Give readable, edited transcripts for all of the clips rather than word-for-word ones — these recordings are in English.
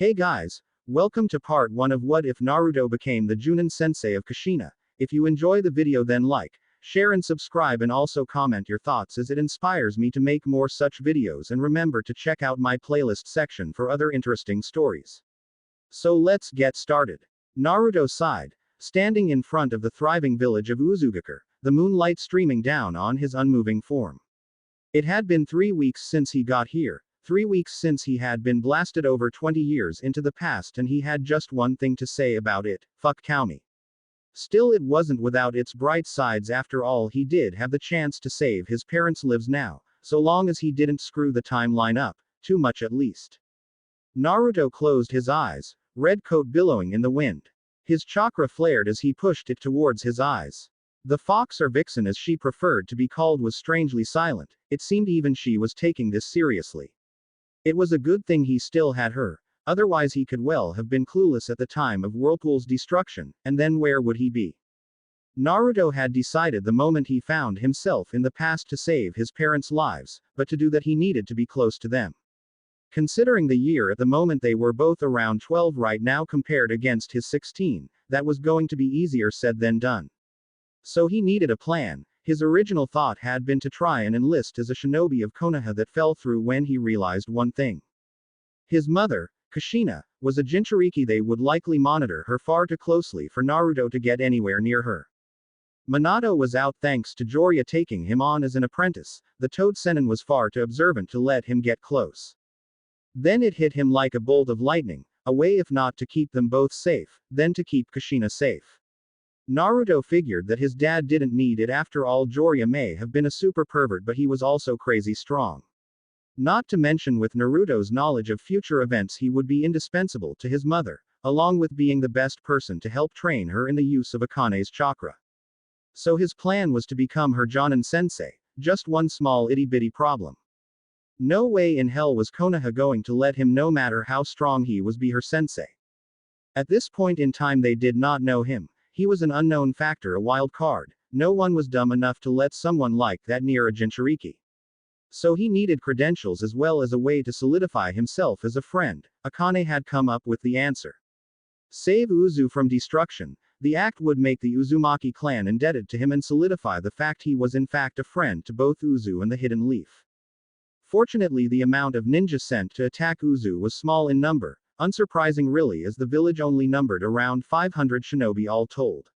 Hey guys, welcome to part 1 of What If Naruto Became the Jonin Sensei of Kushina. If you enjoy the video then like, share and subscribe and also comment your thoughts as it inspires me to make more such videos, and remember to check out my playlist section for other interesting stories. So let's get started. Naruto sighed, standing in front of the thriving village of Uzu-Nin, the moonlight streaming down on his unmoving form. It had been 3 weeks since he got here. 3 weeks since he had been blasted over 20 years into the past, and he had just one thing to say about it: fuck Kami. Still, it wasn't without its bright sides. After all, he did have the chance to save his parents' lives now, so long as he didn't screw the timeline up, too much at least. Naruto closed his eyes, red coat billowing in the wind. His chakra flared as he pushed it towards his eyes. The fox, or vixen as she preferred to be called, was strangely silent. It seemed even she was taking this seriously. It was a good thing he still had her, otherwise he could well have been clueless at the time of Whirlpool's destruction, and then where would he be? Naruto had decided the moment he found himself in the past to save his parents' lives, but to do that he needed to be close to them. Considering the year at the moment, they were both around 12 right now compared against his 16, that was going to be easier said than done. So he needed a plan. His original thought had been to try and enlist as a shinobi of Konoha. That fell through when he realized one thing. His mother, Kushina, was a Jinchuriki. They would likely monitor her far too closely for Naruto to get anywhere near her. Minato was out thanks to Jiraiya taking him on as an apprentice. The Toad Sennin was far too observant to let him get close. Then it hit him like a bolt of lightning, a way if not to keep them both safe, then to keep Kushina safe. Naruto figured that his dad didn't need it. After all, Jiraiya may have been a super pervert, but he was also crazy strong. Not to mention, with Naruto's knowledge of future events, he would be indispensable to his mother, along with being the best person to help train her in the use of Akane's chakra. So his plan was to become her Jonin sensei. Just one small itty-bitty problem. No way in hell was Konoha going to let him, no matter how strong he was, be her sensei. At this point in time they did not know him. He was an unknown factor, a wild card. No one was dumb enough to let someone like that near a Jinchuriki. So he needed credentials as well as a way to solidify himself as a friend. Akane had come up with the answer. Save Uzu from destruction. The act would make the Uzumaki clan indebted to him and solidify the fact he was in fact a friend to both Uzu and the Hidden Leaf. Fortunately, the amount of ninja sent to attack Uzu was small in number. Unsurprising really, as the village only numbered around 500 shinobi all told.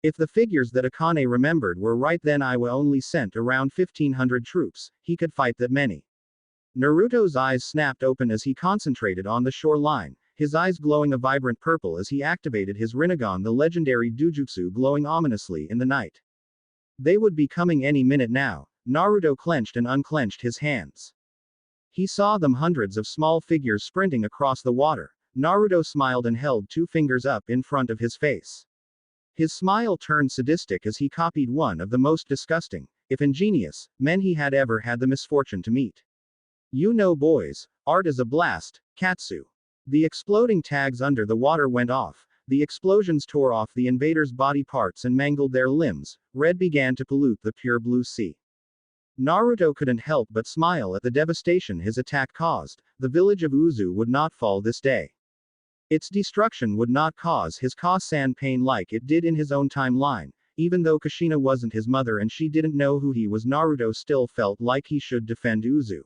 If the figures that Akane remembered were right, then Iwa only sent around 1500 troops. He could fight that many. Naruto's eyes snapped open as he concentrated on the shoreline, his eyes glowing a vibrant purple as he activated his Rinnegan, the legendary Dujutsu, glowing ominously in the night. They would be coming any minute now. Naruto clenched and unclenched his hands. He saw them, hundreds of small figures sprinting across the water. Naruto smiled and held 2 fingers up in front of his face. His smile turned sadistic as he copied one of the most disgusting, if ingenious, men he had ever had the misfortune to meet. You know, boys, art is a blast, Katsu. The exploding tags under the water went off. The explosions tore off the invaders' body parts and mangled their limbs. Red began to pollute the pure blue sea. Naruto couldn't help but smile at the devastation his attack caused. The village of Uzu would not fall this day. Its destruction would not cause his Ka-san pain like it did in his own timeline. Even though Kushina wasn't his mother and she didn't know who he was, Naruto still felt like he should defend Uzu.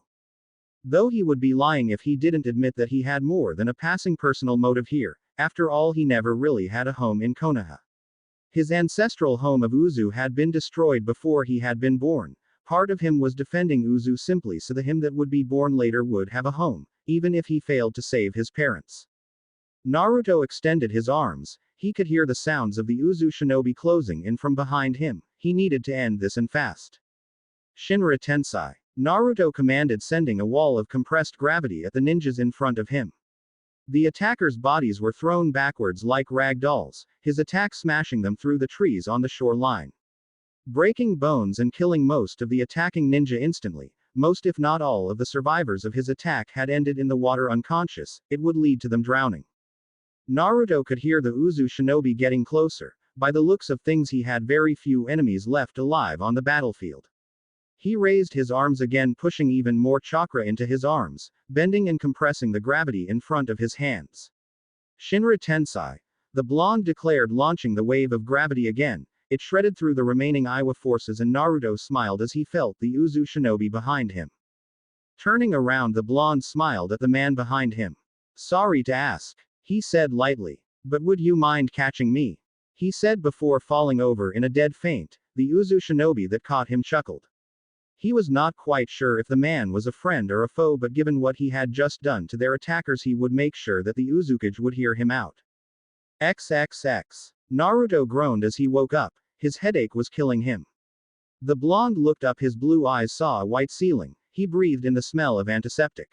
Though he would be lying if he didn't admit that he had more than a passing personal motive here. After all, he never really had a home in Konoha. His ancestral home of Uzu had been destroyed before he had been born. Part of him was defending Uzu simply so the him that would be born later would have a home, even if he failed to save his parents. Naruto extended his arms. He could hear the sounds of the Uzu shinobi closing in from behind him. He needed to end this, and fast. Shinra Tensei. Naruto commanded, sending a wall of compressed gravity at the ninjas in front of him. The attackers' bodies were thrown backwards like rag dolls, his attack smashing them through the trees on the shoreline, breaking bones and killing most of the attacking ninja instantly. Most if not all of the survivors of his attack had ended in the water unconscious. It would lead to them drowning. Naruto could hear the Uzu shinobi getting closer. By the looks of things, he had very few enemies left alive on the battlefield. He raised his arms again, pushing even more chakra into his arms, bending and compressing the gravity in front of his hands. Shinra Tensei. The blonde declared, launching the wave of gravity again. It shredded through the remaining Iwa forces, and Naruto smiled as he felt the Uzu shinobi behind him. Turning around, the blonde smiled at the man behind him. Sorry to ask, he said lightly. But would you mind catching me? He said before falling over in a dead faint. The Uzu shinobi that caught him chuckled. He was not quite sure if the man was a friend or a foe, but given what he had just done to their attackers, he would make sure that the Uzukage would hear him out. XXX. Naruto groaned as he woke up. His headache was killing him. The blonde looked up, his blue eyes saw a white ceiling. He breathed in the smell of antiseptic.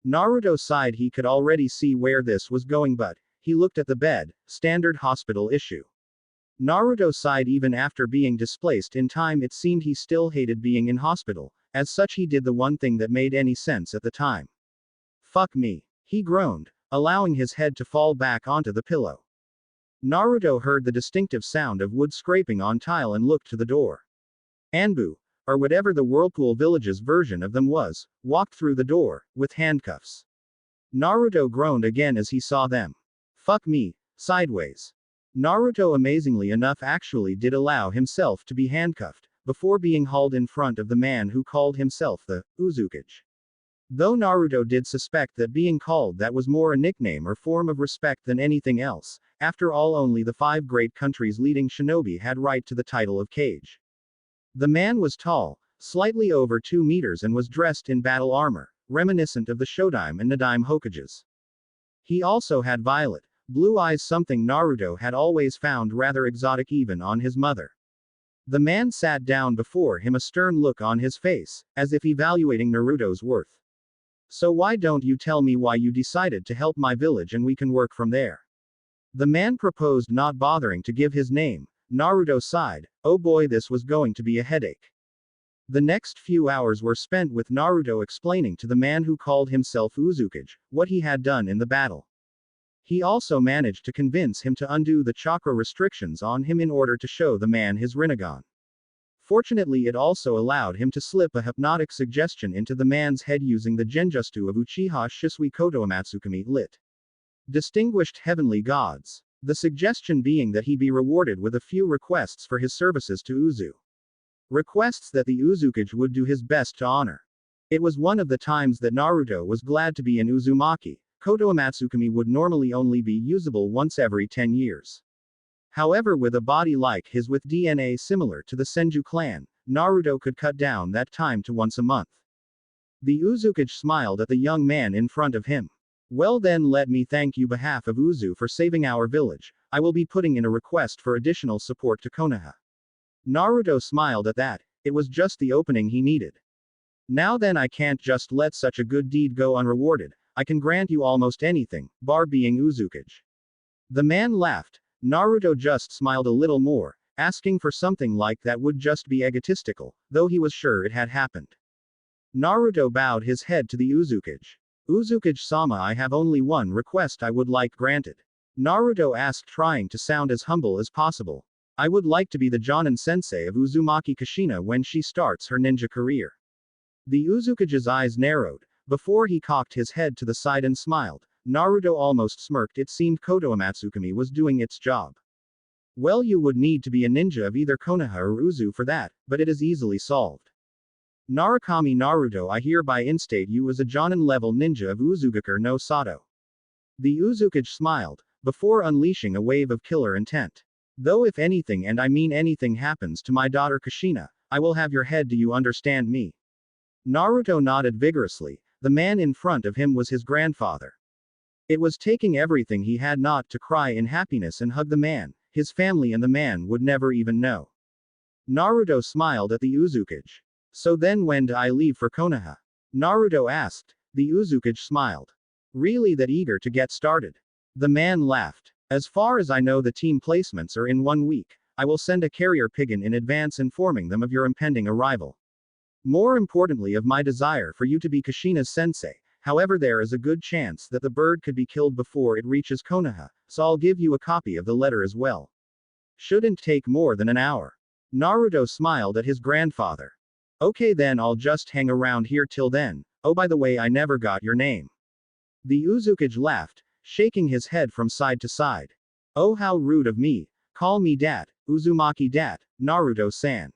Naruto sighed. He could already see where this was going, but he looked at the bed. Standard hospital issue. Naruto sighed. Even after being displaced in time, it seemed he still hated being in hospital. As such, he did the one thing that made any sense at the time. Fuck me. He groaned, allowing his head to fall back onto the pillow. Naruto heard the distinctive sound of wood scraping on tile and looked to the door. Anbu, or whatever the Whirlpool Village's version of them was, walked through the door, with handcuffs. Naruto groaned again as he saw them. Fuck me, sideways. Naruto amazingly enough actually did allow himself to be handcuffed, before being hauled in front of the man who called himself the Uzukage. Though Naruto did suspect that being called that was more a nickname or form of respect than anything else, after all only the 5 great countries leading shinobi had right to the title of Kage. The man was tall, slightly over 2 meters, and was dressed in battle armor, reminiscent of the Shodaime and Nadaime Hokages. He also had violet, blue eyes, something Naruto had always found rather exotic even on his mother. The man sat down before him, a stern look on his face, as if evaluating Naruto's worth. So why don't you tell me why you decided to help my village and we can work from there? The man proposed, not bothering to give his name. Naruto sighed. Oh boy, this was going to be a headache. The next few hours were spent with Naruto explaining to the man who called himself Uzukage what he had done in the battle. He also managed to convince him to undo the chakra restrictions on him in order to show the man his Rinnegan. Fortunately, it also allowed him to slip a hypnotic suggestion into the man's head using the genjutsu of Uchiha Shisui Kotoamatsukami lit. Distinguished Heavenly Gods. The suggestion being that he be rewarded with a few requests for his services to Uzu. Requests that the Uzukage would do his best to honor. It was one of the times that Naruto was glad to be in Uzumaki. Kotoamatsukami would normally only be usable once every 10 years. However, with a body like his with DNA similar to the Senju clan, Naruto could cut down that time to once a month. The Uzukage smiled at the young man in front of him. Well then, let me thank you behalf of Uzu for saving our village. I will be putting in a request for additional support to Konoha. Naruto smiled at that. It was just the opening he needed. Now then, I can't just let such a good deed go unrewarded. I can grant you almost anything, bar being Uzukage. The man laughed. Naruto just smiled a little more. Asking for something like that would just be egotistical, though he was sure it had happened. Naruto bowed his head to the Uzukage. Uzukage-sama, I have only one request I would like granted. Naruto asked, trying to sound as humble as possible. I would like to be the Jonin sensei of Uzumaki Kushina when she starts her ninja career. The Uzukage's eyes narrowed, before he cocked his head to the side and smiled. Naruto almost smirked. It seemed Kotoamatsukami was doing its job. Well, you would need to be a ninja of either Konoha or Uzu for that, but it is easily solved. Narukami Naruto, I hereby instate you as a Jonin-level ninja of Uzugakure no Sato. The Uzukage smiled, before unleashing a wave of killer intent. Though if anything, and I mean anything, happens to my daughter Kushina, I will have your head. Do you understand me? Naruto nodded vigorously. The man in front of him was his grandfather. It was taking everything he had not to cry in happiness and hug the man, his family, and the man would never even know. Naruto smiled at the Uzukage. So then when do I leave for Konoha? Naruto asked. The Uzukage smiled. Really that eager to get started? The man laughed. As far as I know, the team placements are in 1 week. I will send a carrier pigeon in advance informing them of your impending arrival. More importantly, of my desire for you to be Kushina's sensei. However, there is a good chance that the bird could be killed before it reaches Konoha, so I'll give you a copy of the letter as well. Shouldn't take more than an hour. Naruto smiled at his grandfather. Okay then, I'll just hang around here till then. Oh, by the way, I never got your name. The Uzukage laughed, shaking his head from side to side. Oh, how rude of me. Call me Dat, Uzumaki Dat, Naruto-san.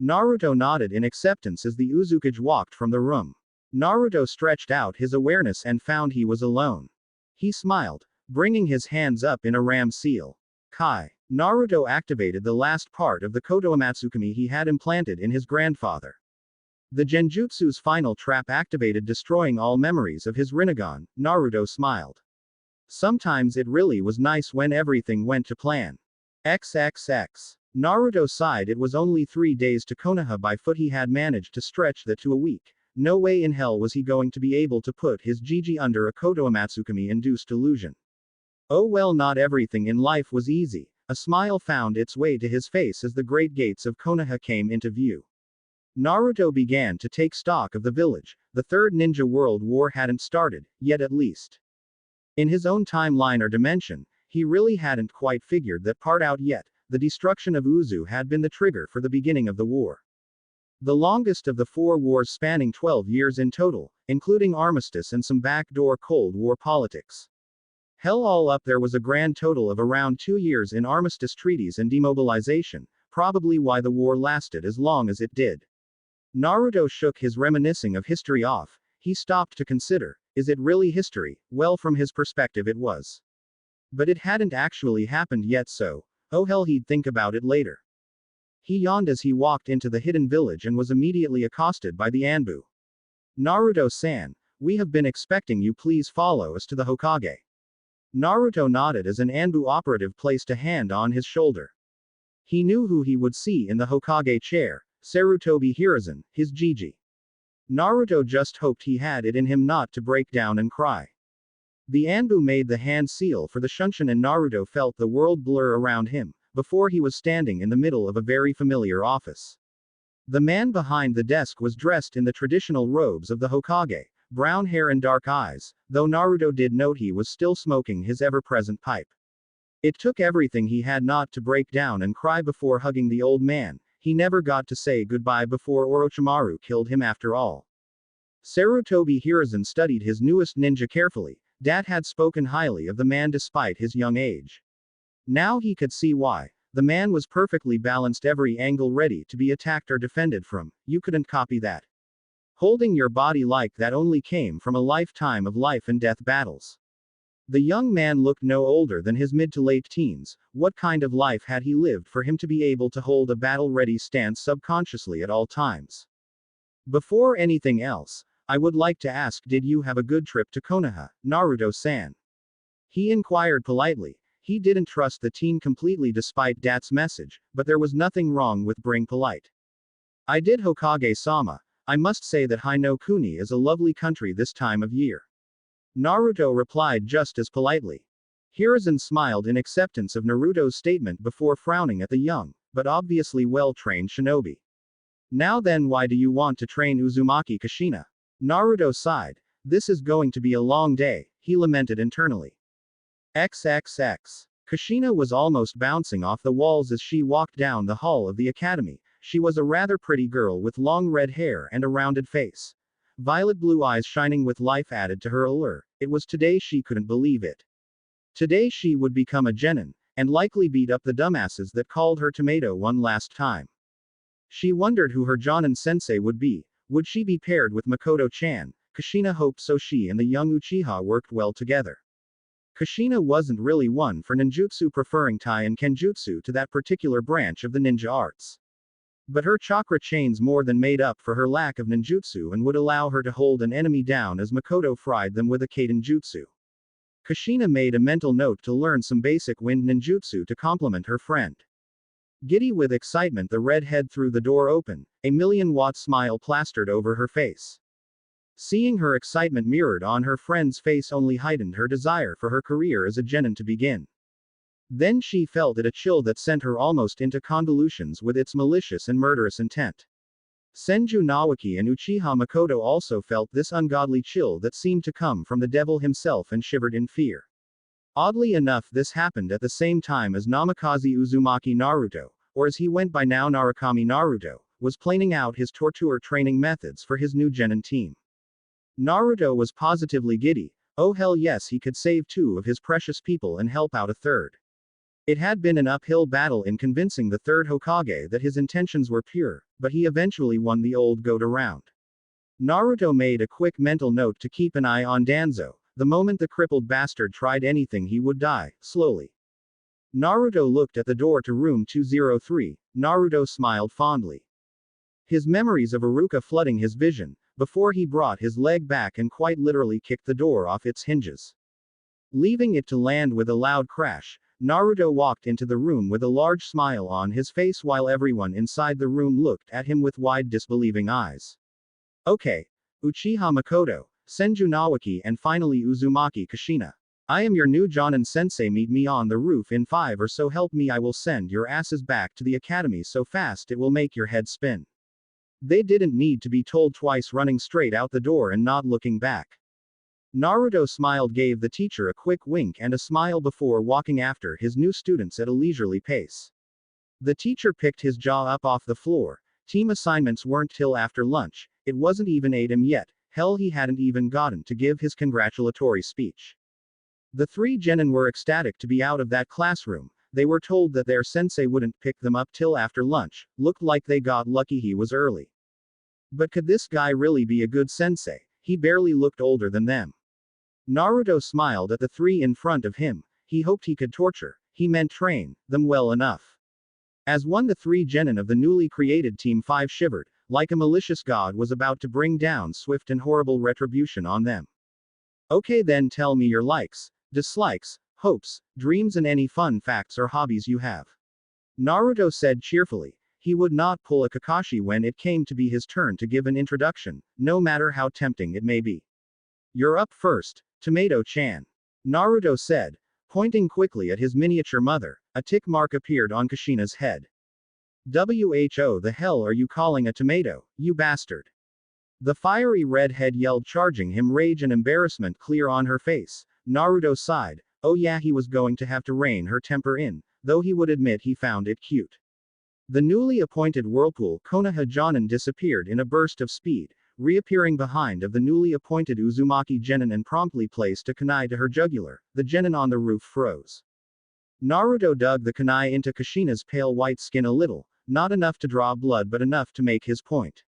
Naruto nodded in acceptance as the Uzukage walked from the room. Naruto stretched out his awareness and found he was alone. He smiled, bringing his hands up in a ram seal. Kai. Naruto activated the last part of the Kotoamatsukami he had implanted in his grandfather. The Genjutsu's final trap activated, destroying all memories of his Rinnegan. Naruto smiled. Sometimes it really was nice when everything went to plan. XXX. Naruto sighed. It was only 3 days to Konoha by foot. He had managed to stretch that to a week. No way in hell was he going to be able to put his Gigi under a Kotoamatsukami-induced illusion. Oh well, not everything in life was easy. A smile found its way to his face as the great gates of Konoha came into view. Naruto began to take stock of the village. The Third Ninja World War hadn't started, yet at least. In his own timeline or dimension, he really hadn't quite figured that part out yet. The destruction of Uzu had been the trigger for the beginning of the war. The longest of the 4 wars, spanning 12 years in total, including armistice and some backdoor Cold War politics. Hell, all up there was a grand total of around 2 years in armistice treaties and demobilization, probably why the war lasted as long as it did. Naruto shook his reminiscing of history off. He stopped to consider, is it really history? Well, from his perspective it was. But it hadn't actually happened yet, so, oh hell, he'd think about it later. He yawned as he walked into the hidden village and was immediately accosted by the Anbu. Naruto-san, we have been expecting you, please follow us to the Hokage. Naruto nodded as an Anbu operative placed a hand on his shoulder. He knew who he would see in the Hokage chair, Sarutobi Hiruzen, his Gigi. Naruto just hoped he had it in him not to break down and cry. The Anbu made the hand seal for the Shunshin and Naruto felt the world blur around him, before he was standing in the middle of a very familiar office. The man behind the desk was dressed in the traditional robes of the Hokage, brown hair and dark eyes, though Naruto did note he was still smoking his ever-present pipe. It took everything he had not to break down and cry before hugging the old man. He never got to say goodbye before Orochimaru killed him after all. Sarutobi Hiruzen studied his newest ninja carefully. Dat had spoken highly of the man despite his young age. Now he could see why. The man was perfectly balanced, every angle ready to be attacked or defended from. You couldn't copy that. Holding your body like that only came from a lifetime of life and death battles. The young man looked no older than his mid to late teens. What kind of life had he lived for him to be able to hold a battle-ready stance subconsciously at all times? Before anything else, I would like to ask, did you have a good trip to Konoha, Naruto-san? He inquired politely. He didn't trust the teen completely despite Dat's message, but there was nothing wrong with being polite. I did, Hokage-sama. I must say that Hai no Kuni is a lovely country this time of year. Naruto replied just as politely. Hiruzen smiled in acceptance of Naruto's statement before frowning at the young, but obviously well-trained shinobi. Now then, why do you want to train Uzumaki Kushina? Naruto sighed. This is going to be a long day, he lamented internally. XXX. Kushina was almost bouncing off the walls as she walked down the hall of the academy. She was a rather pretty girl with long red hair and a rounded face. Violet blue eyes shining with life added to her allure. It was today she couldn't believe it. Today she would become a genin, and likely beat up the dumbasses that called her tomato one last time. She wondered who her Jonin sensei would be. Would she be paired with Makoto-chan? Kushina hoped so. She and the young Uchiha worked well together. Kushina wasn't really one for ninjutsu, preferring tai and kenjutsu to that particular branch of the ninja arts. But her chakra chains more than made up for her lack of ninjutsu and would allow her to hold an enemy down as Makoto fried them with a Kaiden jutsu. Kushina made a mental note to learn some basic wind ninjutsu to complement her friend. Giddy with excitement, the redhead threw the door open, a million-watt smile plastered over her face. Seeing her excitement mirrored on her friend's face only heightened her desire for her career as a genin to begin. Then she felt it, a chill that sent her almost into convolutions with its malicious and murderous intent. Senju Nawaki and Uchiha Makoto also felt this ungodly chill that seemed to come from the devil himself and shivered in fear. Oddly enough, this happened at the same time as Namikaze-Uzumaki Naruto, or as he went by now Narukami Naruto, was planning out his torture training methods for his new Jonin team. Naruto was positively giddy. Oh hell yes, he could save two of his precious people and help out a third. It had been an uphill battle in convincing the third Hokage that his intentions were pure, but he eventually won the old go-around. Naruto made a quick mental note to keep an eye on Danzo. The moment the crippled bastard tried anything he would die, slowly. Naruto looked at the door to room 203. Naruto smiled fondly. His memories of Iruka flooding his vision, before he brought his leg back and quite literally kicked the door off its hinges. Leaving it to land with a loud crash, Naruto walked into the room with a large smile on his face while everyone inside the room looked at him with wide disbelieving eyes. Okay. Uchiha Makoto, Senju Nawaki and finally Uzumaki Kushina. I am your new Jonin sensei, meet me on the roof in 5 or so, help me, I will send your asses back to the academy so fast it will make your head spin. They didn't need to be told twice, running straight out the door and not looking back. Naruto smiled, gave the teacher a quick wink and a smile before walking after his new students at a leisurely pace. The teacher picked his jaw up off the floor. Team assignments weren't till after lunch, it wasn't even 8 am yet, hell he hadn't even gotten to give his congratulatory speech. The 3 genin were ecstatic to be out of that classroom. They were told that their sensei wouldn't pick them up till after lunch, looked like they got lucky he was early. But could this guy really be a good sensei? He barely looked older than them. Naruto smiled at the 3 in front of him. He hoped he could torture, he meant train, them well enough. As one, the 3 genin of the newly created Team 5 shivered, like a malicious god was about to bring down swift and horrible retribution on them. Okay then, tell me your likes, dislikes, hopes, dreams and any fun facts or hobbies you have. Naruto said cheerfully. He would not pull a Kakashi when it came to be his turn to give an introduction, no matter how tempting it may be. You're up first, Tomato-chan. Naruto said, pointing quickly at his miniature mother. A tick mark appeared on Kushina's head. Who the hell are you calling a tomato, you bastard? The fiery redhead yelled, charging him, rage and embarrassment clear on her face. Naruto sighed. Oh yeah, he was going to have to rein her temper in, though he would admit he found it cute. The newly appointed whirlpool Konoha Jonin disappeared in a burst of speed, reappearing behind of the newly appointed Uzumaki genin and promptly placed a kunai to her jugular. The genin on the roof froze. Naruto dug the kunai into Kushina's pale white skin a little, not enough to draw blood but enough to make his point.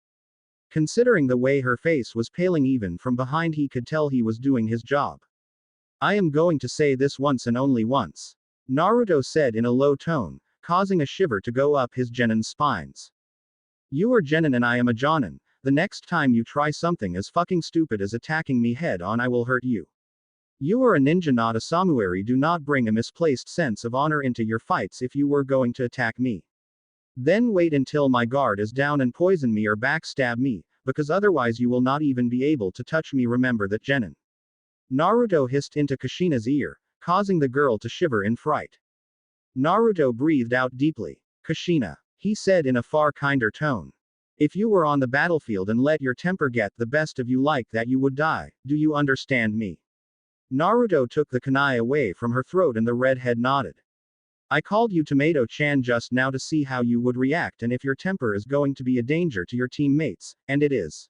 Considering the way her face was paling even from behind, he could tell he was doing his job. I am going to say this once and only once, Naruto said in a low tone, causing a shiver to go up his genin's spines. You are genin and I am a jonin. The next time you try something as fucking stupid as attacking me head on, I will hurt you. You are a ninja, not a samurai. Do not bring a misplaced sense of honor into your fights. If you were going to attack me, then wait until my guard is down and poison me or backstab me, because otherwise you will not even be able to touch me. Remember that, genin. Naruto hissed into Kushina's ear, causing the girl to shiver in fright. Naruto breathed out deeply. Kushina, he said in a far kinder tone. If you were on the battlefield and let your temper get the best of you like that, you would die. Do you understand me? Naruto took the kunai away from her throat and the redhead nodded. I called you Tomato-chan just now to see how you would react and if your temper is going to be a danger to your teammates, and it is.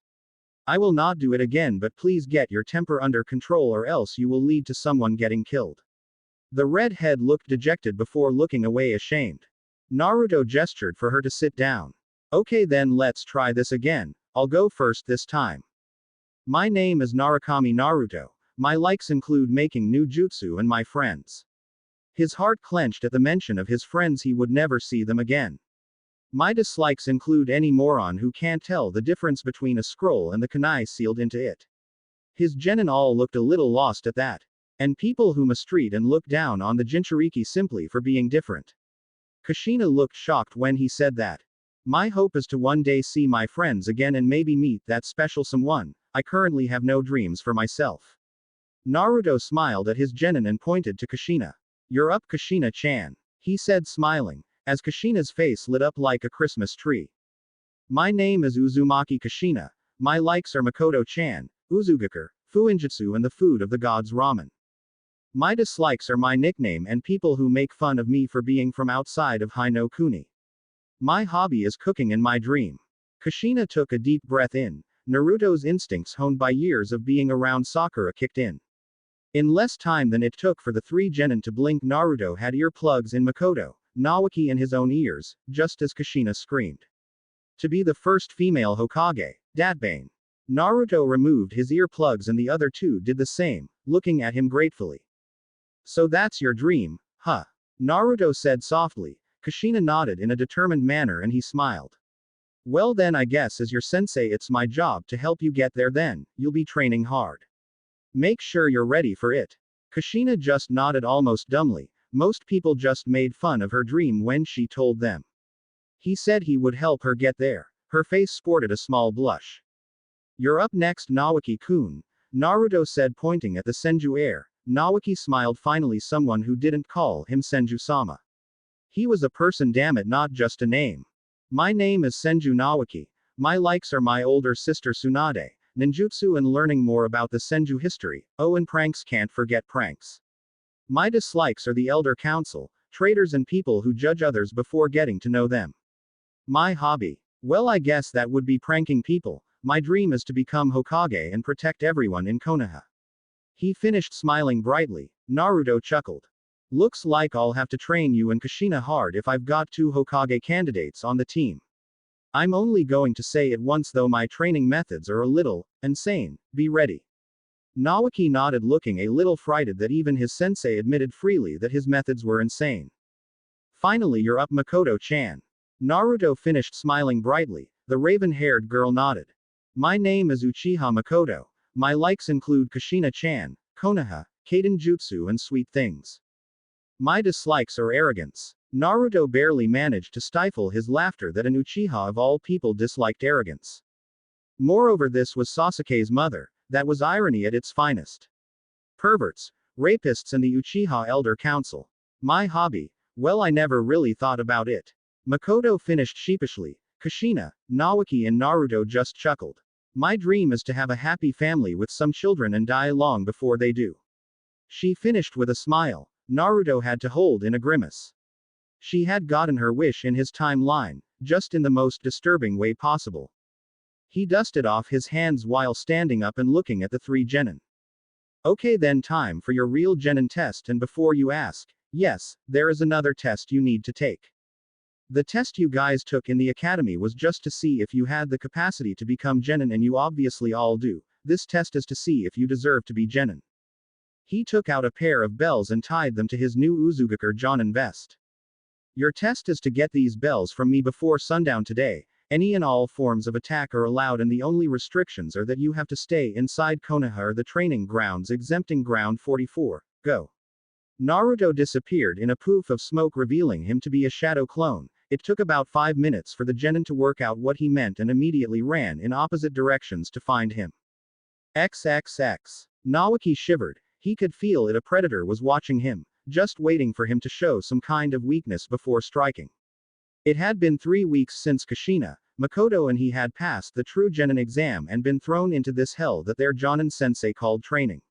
I will not do it again, but please get your temper under control or else you will lead to someone getting killed. The redhead looked dejected before looking away ashamed. Naruto gestured for her to sit down. Okay then, let's try this again. I'll go first this time. My name is Narukami Naruto. My likes include making new jutsu and my friends. His heart clenched at the mention of his friends. He would never see them again. My dislikes include any moron who can't tell the difference between a scroll and the kunai sealed into it. His genin all looked a little lost at that. And people who mistreat and look down on the Jinchuriki simply for being different. Kushina looked shocked when he said that. My hope is to one day see my friends again and maybe meet that special someone. I currently have no dreams for myself. Naruto smiled at his genin and pointed to Kushina. You're up, Kushina-chan, he said smiling, as Kushina's face lit up like a Christmas tree. My name is Uzumaki Kushina. My likes are Makoto-chan, Uzugakure, Fuinjutsu and the food of the gods ramen. My dislikes are my nickname and people who make fun of me for being from outside of Hino Kuni. My hobby is cooking and my dream. Kushina took a deep breath in. Naruto's instincts honed by years of being around Sakura kicked in. In less time than it took for the three genin to blink, Naruto had earplugs in Makoto, Naoki and his own ears, just as Kushina screamed. To be the first female Hokage, Datbane. Naruto removed his earplugs and the other two did the same, looking at him gratefully. So that's your dream, huh? Naruto said softly. Kushina nodded in a determined manner and he smiled. Well then, I guess as your sensei it's my job to help you get there. Then you'll be training hard. Make sure you're ready for it. Kushina just nodded almost dumbly. Most people just made fun of her dream when she told them. He said he would help her get there. Her face sported a small blush. You're up next, Naoki-kun, Naruto said, pointing at the Senju heir. Naoki smiled. Finally someone who didn't call him Senju-sama. He was a person, damn it, not just a name. My name is Senju Naoki. My likes are my older sister Tsunade, ninjutsu and learning more about the Senju history. Oh, and pranks, can't forget pranks. My dislikes are the elder council, traitors and people who judge others before getting to know them. My hobby? Well, I guess that would be pranking people. My dream is to become Hokage and protect everyone in Konoha. He finished smiling brightly. Naruto chuckled. Looks like I'll have to train you and Kushina hard if I've got two Hokage candidates on the team. I'm only going to say it once though, my training methods are a little insane. Be ready. Naoki nodded, looking a little frightened that even his sensei admitted freely that his methods were insane. Finally, you're up, Makoto-chan. Naruto finished smiling brightly. The raven-haired girl nodded. My name is Uchiha Makoto. My likes include Kushina-chan, Konoha, Kaden Jutsu and sweet things. My dislikes are arrogance. Naruto barely managed to stifle his laughter that an Uchiha of all people disliked arrogance. Moreover, this was Sasuke's mother. That was irony at its finest. Perverts, rapists and the Uchiha Elder Council. My hobby? Well, I never really thought about it. Makoto finished sheepishly. Kushina, Naoki and Naruto just chuckled. My dream is to have a happy family with some children and die long before they do. She finished with a smile. Naruto had to hold in a grimace. She had gotten her wish in his timeline, just in the most disturbing way possible. He dusted off his hands while standing up and looking at the three genin. Okay then, time for your real genin test, and before you ask, yes, there is another test you need to take. The test you guys took in the academy was just to see if you had the capacity to become genin, and you obviously all do. This test is to see if you deserve to be genin. He took out a pair of bells and tied them to his new Uzu-Nin Jonin vest. Your test is to get these bells from me before sundown today. Any and all forms of attack are allowed, and the only restrictions are that you have to stay inside Konoha or the training grounds, exempting ground 44. Go. Naruto disappeared in a poof of smoke, revealing him to be a shadow clone. It took about 5 minutes for the genin to work out what he meant and immediately ran in opposite directions to find him. XXX. Naoki shivered. He could feel it, a predator was watching him, just waiting for him to show some kind of weakness before striking. It had been 3 weeks since Kushina, Makoto and he had passed the true genin exam and been thrown into this hell that their Jonin sensei called training.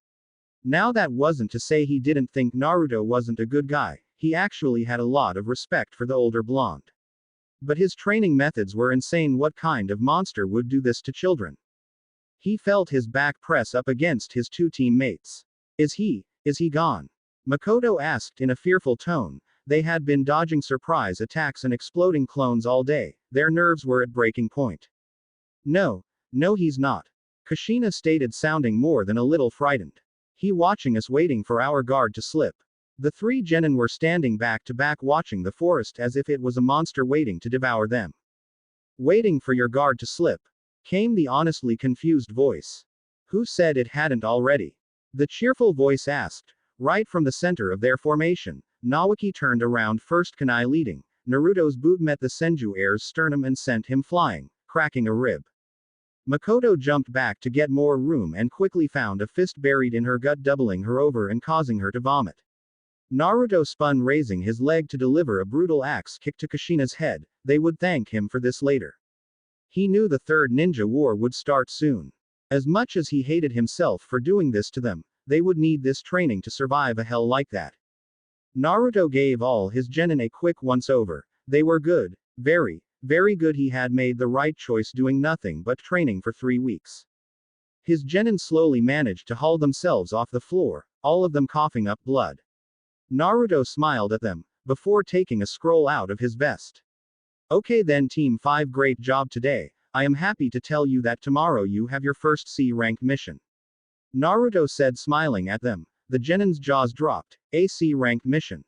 Now that wasn't to say he didn't think Naruto wasn't a good guy, he actually had a lot of respect for the older blonde. But his training methods were insane. What kind of monster would do this to children? He felt his back press up against his two teammates. Is he gone? Makoto asked in a fearful tone. They had been dodging surprise attacks and exploding clones all day. Their nerves were at breaking point. No, he's not. Kushina stated, sounding more than a little frightened. He watching us, waiting for our guard to slip. The three genin were standing back to back watching the forest as if it was a monster waiting to devour them. Waiting for your guard to slip? Came the honestly confused voice. Who said it hadn't already? The cheerful voice asked. Right from the center of their formation, Naoki turned around, first kunai leading. Naruto's boot met the Senju heir's sternum and sent him flying, cracking a rib. Makoto jumped back to get more room and quickly found a fist buried in her gut, doubling her over and causing her to vomit. Naruto spun, raising his leg to deliver a brutal axe kick to Kushina's head. They would thank him for this later. He knew the third ninja war would start soon. As much as he hated himself for doing this to them, they would need this training to survive a hell like that. Naruto gave all his genin a quick once over. They were good, very, Very good, he had made the right choice doing nothing but training for 3 weeks. His genin slowly managed to haul themselves off the floor, all of them coughing up blood. Naruto smiled at them, before taking a scroll out of his vest. Okay then Team 5, great job today. I am happy to tell you that tomorrow you have your first C-rank mission. Naruto said, smiling at them. The genin's jaws dropped. A C-rank mission.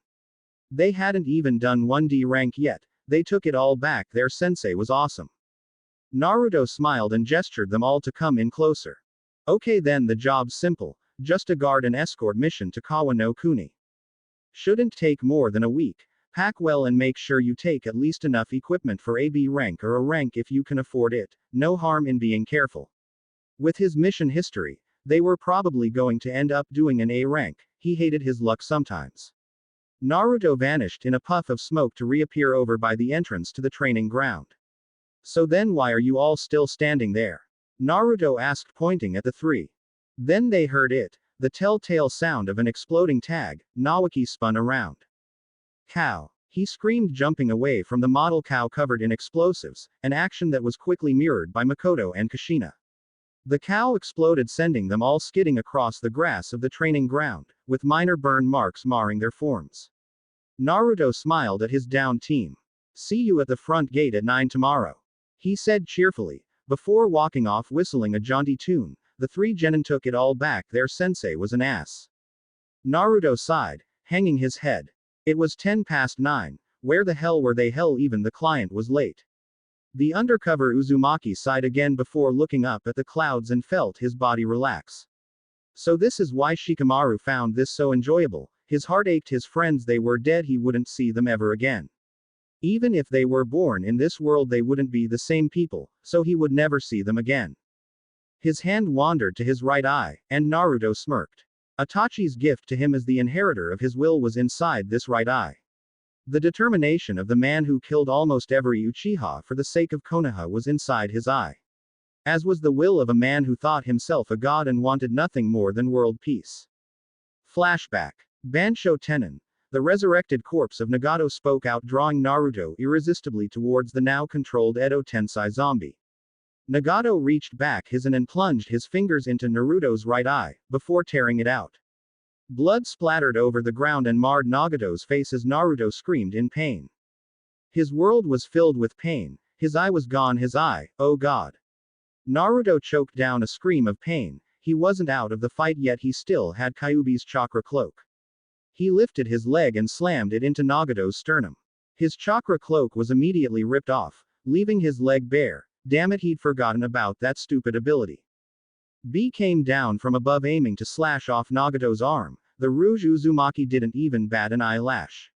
They hadn't even done 1D rank yet. They took it all back, their sensei was awesome. Naruto smiled and gestured them all to come in closer. Okay then, the job's simple, just a guard and escort mission to Kawa no Kuni. Shouldn't take more than a week. Pack well and make sure you take at least enough equipment for a B rank or a rank if you can afford it, no harm in being careful. With his mission history, they were probably going to end up doing an A rank, he hated his luck sometimes. Naruto vanished in a puff of smoke to reappear over by the entrance to the training ground. So then why are you all still standing there? Naruto asked, pointing at the three. Then they heard it, the telltale sound of an exploding tag. Nawaki spun around. Cow! He screamed, jumping away from the model cow covered in explosives, an action that was quickly mirrored by Makoto and Kushina. The cow exploded, sending them all skidding across the grass of the training ground, with minor burn marks marring their forms. Naruto smiled at his downed team. See you at the front gate at 9 tomorrow, he said cheerfully, before walking off whistling a jaunty tune. The three genin took it all back, their sensei was an ass. Naruto sighed, hanging his head. It was 9:10. Where the hell were they? Hell, even the client was late. The undercover Uzumaki sighed again before looking up at the clouds and felt his body relax. So this is why Shikamaru found this so enjoyable. His heart ached, his friends, they were dead, he wouldn't see them ever again. Even if they were born in this world, they wouldn't be the same people, so he would never see them again. His hand wandered to his right eye, and Naruto smirked. Itachi's gift to him as the inheritor of his will was inside this right eye. The determination of the man who killed almost every Uchiha for the sake of Konoha was inside his eye. As was the will of a man who thought himself a god and wanted nothing more than world peace. Flashback. Bansho Tenin. The resurrected corpse of Nagato spoke out, drawing Naruto irresistibly towards the now controlled Edo Tensei zombie. Nagato reached back his and plunged his fingers into Naruto's right eye, before tearing it out. Blood splattered over the ground and marred Nagato's face as Naruto screamed in pain. His world was filled with pain, his eye was gone, his eye, oh god. Naruto choked down a scream of pain. He wasn't out of the fight yet, he still had Kyuubi's chakra cloak. He lifted his leg and slammed it into Nagato's sternum. His chakra cloak was immediately ripped off, leaving his leg bare. Damn it, he'd forgotten about that stupid ability. B came down from above, aiming to slash off Nagato's arm. The Rouge Uzumaki didn't even bat an eyelash.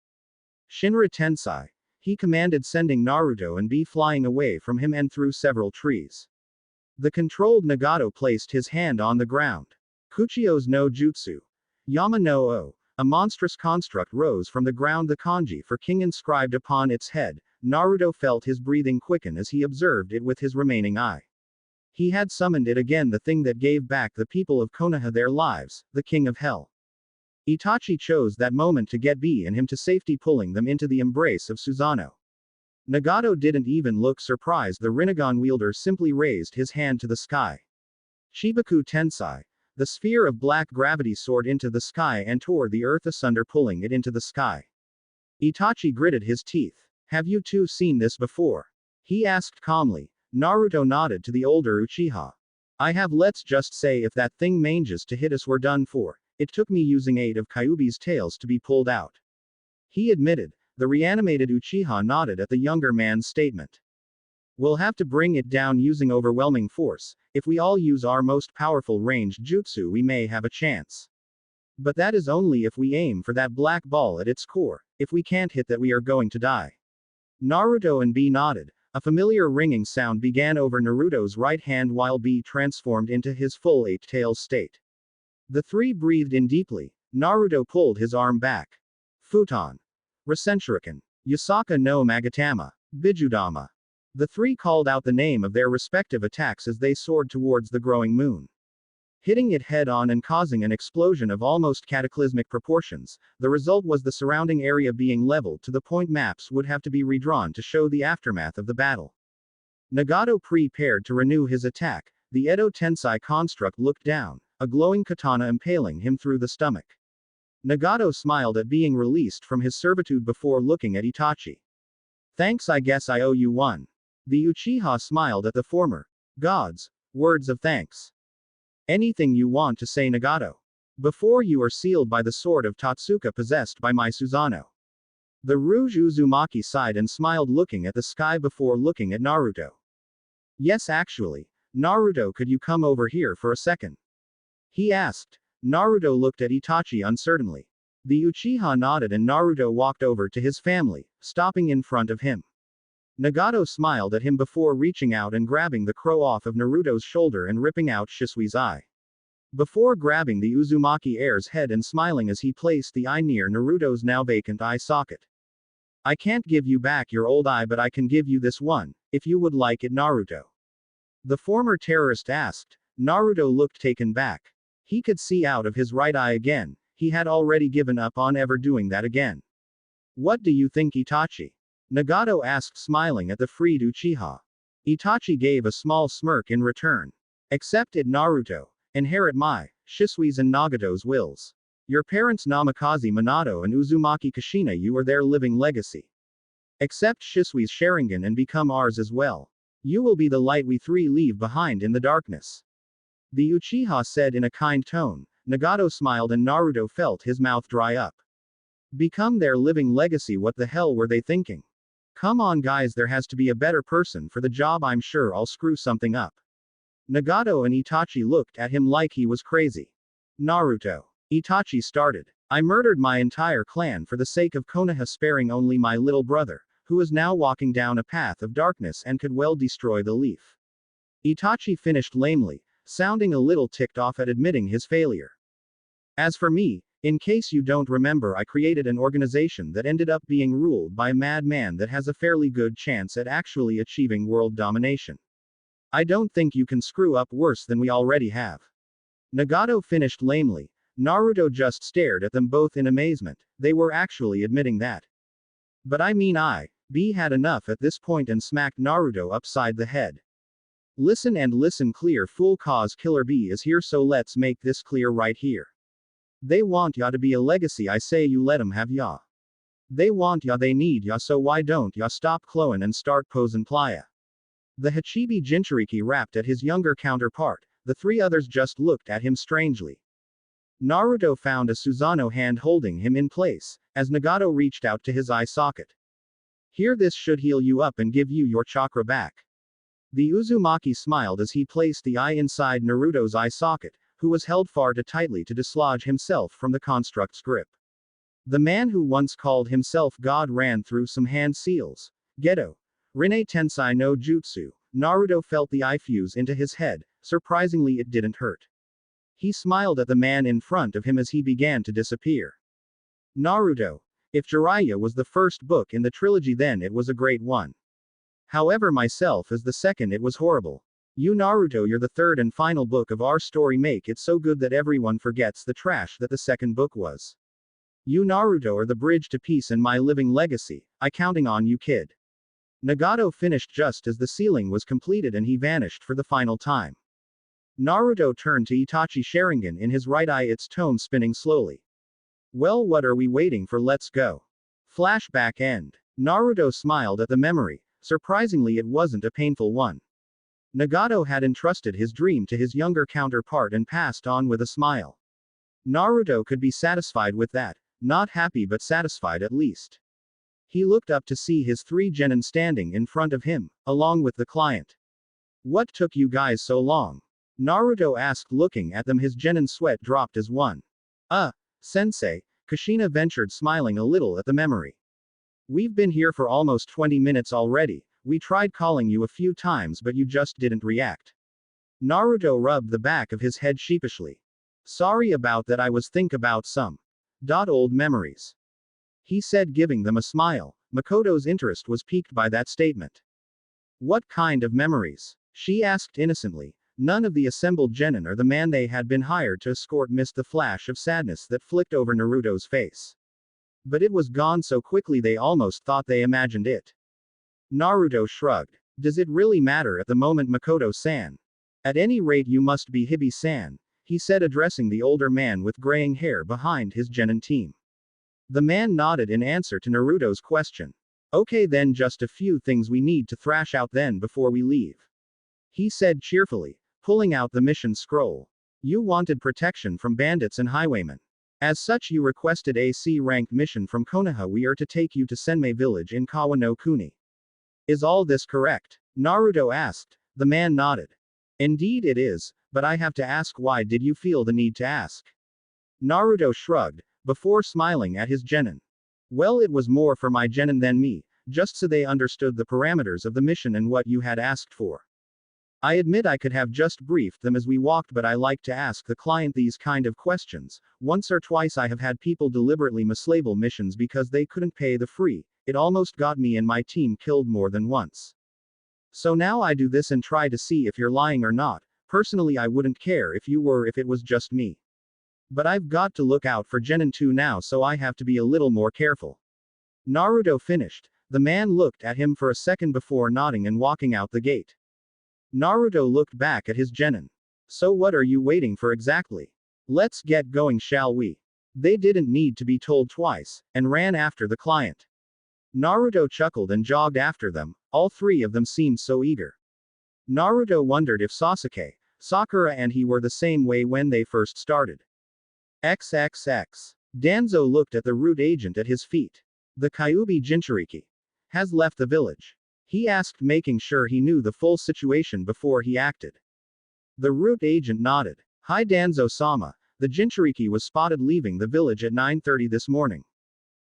Shinra Tensei, he commanded, sending Naruto and B flying away from him and through several trees. The controlled Nagato placed his hand on the ground. Kuchio's no jutsu. Yama no O. A monstrous construct rose from the ground, the kanji for king inscribed upon its head. Naruto felt his breathing quicken as he observed it with his remaining eye. He had summoned it again, the thing that gave back the people of Konoha their lives, the King of Hell. Itachi chose that moment to get B and him to safety, pulling them into the embrace of Susanoo. Nagato didn't even look surprised, the Rinnegan wielder simply raised his hand to the sky. Chibaku Tensei. The sphere of black gravity soared into the sky and tore the earth asunder, pulling it into the sky. Itachi gritted his teeth. Have you two seen this before? He asked calmly. Naruto nodded to the older Uchiha. I have. Let's just say if that thing manages to hit us, we're done for. It took me using 8 of Kyuubi's tails to be pulled out, he admitted. The reanimated Uchiha nodded at the younger man's statement. We'll have to bring it down using overwhelming force. If we all use our most powerful ranged jutsu, we may have a chance. But that is only if we aim for that black ball at its core. If we can't hit that, we are going to die. Naruto and B nodded. A familiar ringing sound began over Naruto's right hand while B transformed into his full 8-tails state. The three breathed in deeply. Naruto pulled his arm back. Futon. Rasenshuriken. Yasaka no Magatama. Bijudama. The three called out the name of their respective attacks as they soared towards the growing moon. hitting it head-on and causing an explosion of almost cataclysmic proportions. The result was the surrounding area being leveled to the point maps would have to be redrawn to show the aftermath of the battle. Nagato prepared to renew his attack. The Edo Tensei construct looked down, a glowing katana impaling him through the stomach. Nagato smiled at being released from his servitude before looking at Itachi. Thanks, I guess I owe you one. The Uchiha smiled at the former god's words of thanks. Anything you want to say, Nagato. Before you are sealed by the sword of Totsuka possessed by my Susanoo. The Rouge Uzumaki sighed and smiled, looking at the sky before looking at Naruto. Yes, actually. Naruto, could you come over here for a second? He asked. Naruto looked at Itachi uncertainly. The Uchiha nodded and Naruto walked over to his family, stopping in front of him. Nagato smiled at him before reaching out and grabbing the crow off of Naruto's shoulder and ripping out Shisui's eye. Before grabbing the Uzumaki heir's head and smiling as he placed the eye near Naruto's now vacant eye socket. I can't give you back your old eye, but I can give you this one, if you would like it, Naruto. The former terrorist asked. Naruto looked taken back. He could see out of his right eye again. He had already given up on ever doing that again. What do you think, Itachi? Nagato asked, smiling at the freed Uchiha. Itachi gave a small smirk in return. Accept it, Naruto. Inherit my, Shisui's and Nagato's wills. Your parents Namikaze Minato and Uzumaki Kushina, you are their living legacy. Accept Shisui's Sharingan and become ours as well. You will be the light we three leave behind in the darkness. The Uchiha said in a kind tone. Nagato smiled and Naruto felt his mouth dry up. Become their living legacy, what the hell were they thinking? Come on guys, there has to be a better person for the job, I'm sure I'll screw something up. Nagato and Itachi looked at him like he was crazy. Naruto. Itachi started. I murdered my entire clan for the sake of Konoha, sparing only my little brother, who is now walking down a path of darkness and could well destroy the leaf. Itachi finished lamely, sounding a little ticked off at admitting his failure. As for me, in case you don't remember, I created an organization that ended up being ruled by a madman that has a fairly good chance at actually achieving world domination. I don't think you can screw up worse than we already have. Nagato finished lamely. Naruto just stared at them both in amazement. They were actually admitting that. But I mean, B had enough at this point and smacked Naruto upside the head. Listen and listen clear, fool, cause Killer B is here, so let's make this clear right here. They want ya to be a legacy, I say you let 'em have ya. They want ya, they need ya, so why don't ya stop cloin' and start posin' playa? The Hachibi Jinchuriki rapped at his younger counterpart. The three others just looked at him strangely. Naruto found a Susanoo hand holding him in place, as Nagato reached out to his eye socket. Here, this should heal you up and give you your chakra back. The Uzumaki smiled as he placed the eye inside Naruto's eye socket, who was held far too tightly to dislodge himself from the construct's grip. The man who once called himself God ran through some hand seals. Geto. Rinne Tensei no Jutsu. Naruto felt the eye fuse into his head. Surprisingly, it didn't hurt. He smiled at the man in front of him as he began to disappear. Naruto. If Jiraiya was the first book in the trilogy, then it was a great one. However, myself as the second, it was horrible. You Naruto, you're the third and final book of our story, make it so good that everyone forgets the trash that the second book was. You Naruto are the bridge to peace and my living legacy. I counting on you, kid. Nagato finished just as the ceiling was completed and he vanished for the final time. Naruto turned to Itachi, Sharingan in his right eye, its tone spinning slowly. Well, what are we waiting for? Let's go. Flashback end. Naruto smiled at the memory. Surprisingly, it wasn't a painful one. Nagato had entrusted his dream to his younger counterpart and passed on with a smile. Naruto could be satisfied with that. Not happy, but satisfied at least. He looked up to see his three genin standing in front of him, along with the client. What took you guys so long? Naruto asked, looking at them. His genin sweat dropped as one. Sensei, Kushina ventured, smiling a little at the memory. We've been here for almost 20 minutes already. We tried calling you a few times, but you just didn't react. Naruto rubbed the back of his head sheepishly. Sorry about that, I was think about some old memories. He said, giving them a smile. Makoto's interest was piqued by that statement. What kind of memories? She asked innocently. none of the assembled genin or the man they had been hired to escort missed the flash of sadness that flicked over Naruto's face. But it was gone so quickly they almost thought they imagined it. Naruto shrugged. Does it really matter at the moment, Makoto-san? At any rate you must be Hibi-san, he said, addressing the older man with graying hair behind his genin team. The man nodded in answer to Naruto's question. Okay then, just a few things we need to thrash out then before we leave, he said cheerfully, pulling out the mission scroll. You wanted protection from bandits and highwaymen. As such you requested a C-rank mission from Konoha. We are to take you to Senmei village in Kawa no Kuni. Is all this correct? Naruto asked. The man nodded. Indeed it is, but I have to ask, why did you feel the need to ask? Naruto shrugged, before smiling at his genin. Well, it was more for my genin than me, just so they understood the parameters of the mission and what you had asked for. I admit I could have just briefed them as we walked, but I like to ask the client these kind of questions. Once or twice I have had people deliberately mislabel missions because they couldn't pay the fee. It almost got me and my team killed more than once. So now I do this and try to see if you're lying or not. Personally I wouldn't care if you were, if it was just me. But I've got to look out for genin too now, so I have to be a little more careful. Naruto finished. The man looked at him for a second before nodding and walking out the gate. Naruto looked back at his genin. So what are you waiting for exactly? Let's get going, shall we? They didn't need to be told twice, and ran after the client. Naruto chuckled and jogged after them. All three of them seemed so eager. Naruto wondered if Sasuke, Sakura and he were the same way when they first started. XXX. Danzo looked at the route agent at his feet. The Kyuubi Jinchuriki has left the village, he asked, making sure he knew the full situation before he acted. The route agent nodded. Hi Danzo-sama, the Jinchuriki was spotted leaving the village at 9:30 this morning,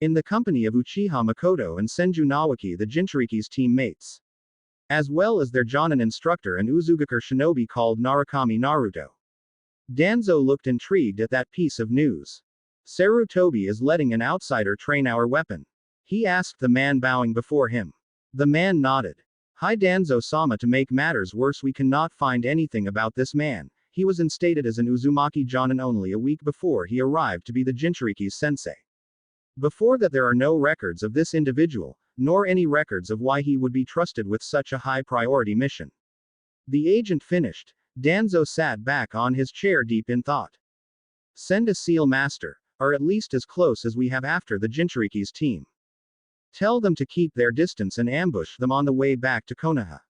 in the company of Uchiha Makoto and Senju Nawaki, the Jinchuriki's teammates, as well as their Jonin instructor and Uzugakure shinobi called Narukami Naruto. Danzo looked intrigued at that piece of news. Sarutobi is letting an outsider train our weapon, he asked the man bowing before him. The man nodded. Hi Danzo-sama, to make matters worse we cannot find anything about this man. He was instated as an Uzumaki Jonin only a week before he arrived to be the Jinchuriki's sensei. Before that there are no records of this individual, nor any records of why he would be trusted with such a high priority mission. The agent finished. Danzo sat back on his chair deep in thought. Send a seal master, or at least as close as we have after the Jinchuriki's team. Tell them to keep their distance and ambush them on the way back to Konoha.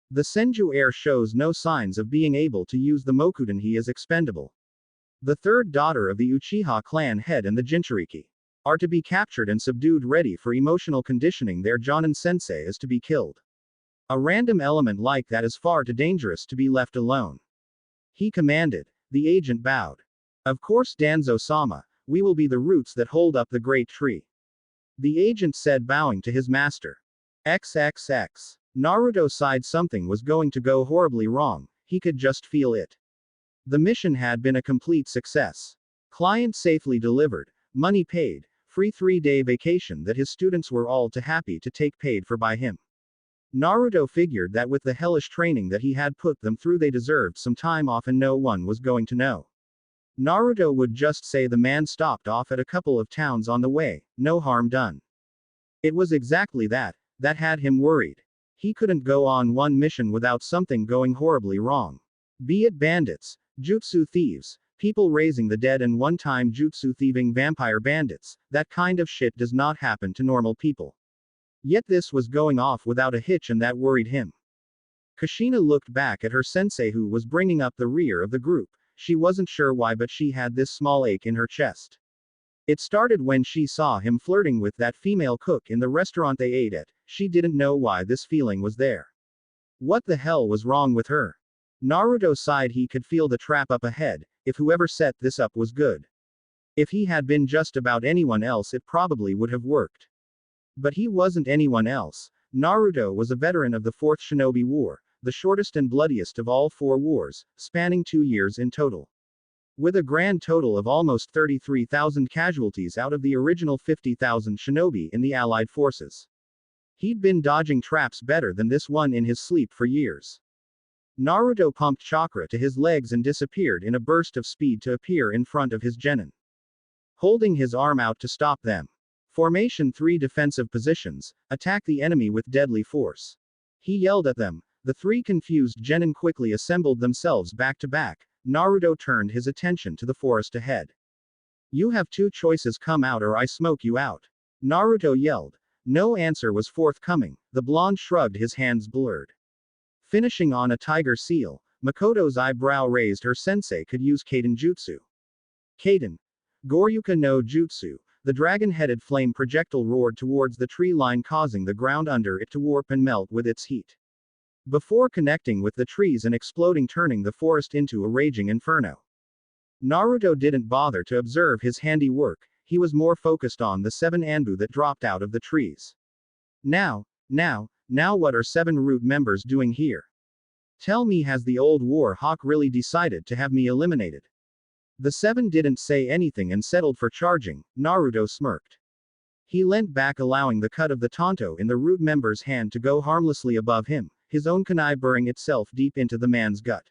The Senju heir shows no signs of being able to use the Mokuden. He is expendable. The third daughter of the Uchiha clan head and the Jinchuriki are to be captured and subdued, ready for emotional conditioning. Their Jonin sensei is to be killed. A random element like that is far too dangerous to be left alone, he commanded. The agent bowed. Of course Danzo-sama, we will be the roots that hold up the great tree, the agent said, bowing to his master. XXX. Naruto sighed. Something was going to go horribly wrong, he could just feel it. The mission had been a complete success. Client safely delivered, money paid, free 3-day vacation that his students were all too happy to take paid for by him. Naruto figured that with the hellish training that he had put them through they deserved some time off, and no one was going to know. Naruto would just say the man stopped off at a couple of towns on the way, no harm done. It was exactly that had him worried. He couldn't go on one mission without something going horribly wrong. Be it bandits, jutsu thieves, people raising the dead, and one-time jutsu thieving vampire bandits. That kind of shit does not happen to normal people. Yet this was going off without a hitch, and that worried him. Kushina looked back at her sensei, who was bringing up the rear of the group. She wasn't sure why, but she had this small ache in her chest. It started when she saw him flirting with that female cook in the restaurant they ate at. She didn't know why this feeling was there. What the hell was wrong with her? Naruto sighed. He could feel the trap up ahead. If whoever set this up was good. If he had been just about anyone else, it probably would have worked. But he wasn't anyone else. Naruto was a veteran of the Fourth Shinobi War, the shortest and bloodiest of all 4 wars, spanning 2 years in total, with a grand total of almost 33,000 casualties out of the original 50,000 shinobi in the Allied forces. He'd been dodging traps better than this one in his sleep for years. Naruto pumped chakra to his legs and disappeared in a burst of speed to appear in front of his genin, holding his arm out to stop them. Formation 3 defensive positions, attack the enemy with deadly force. He yelled at them. The three confused genin quickly assembled themselves back to back. Naruto turned his attention to the forest ahead. You have two choices, come out or I smoke you out. Naruto yelled. No answer was forthcoming. The blonde shrugged, his hands blurred. Finishing on a tiger seal, Makoto's eyebrow raised. Her sensei could use Kaden Jutsu. Kaden. Goryuka no Jutsu. The dragon-headed flame projectile roared towards the tree line, causing the ground under it to warp and melt with its heat. Before connecting with the trees and exploding, turning the forest into a raging inferno. Naruto didn't bother to observe his handiwork, he was more focused on the 7 Anbu that dropped out of the trees. Now what are 7 root members doing here? Tell me, has the old war hawk really decided to have me eliminated? The 7 didn't say anything and settled for charging. Naruto smirked. He leant back, allowing the cut of the tanto in the root member's hand to go harmlessly above him, his own kunai burrowing itself deep into the man's gut.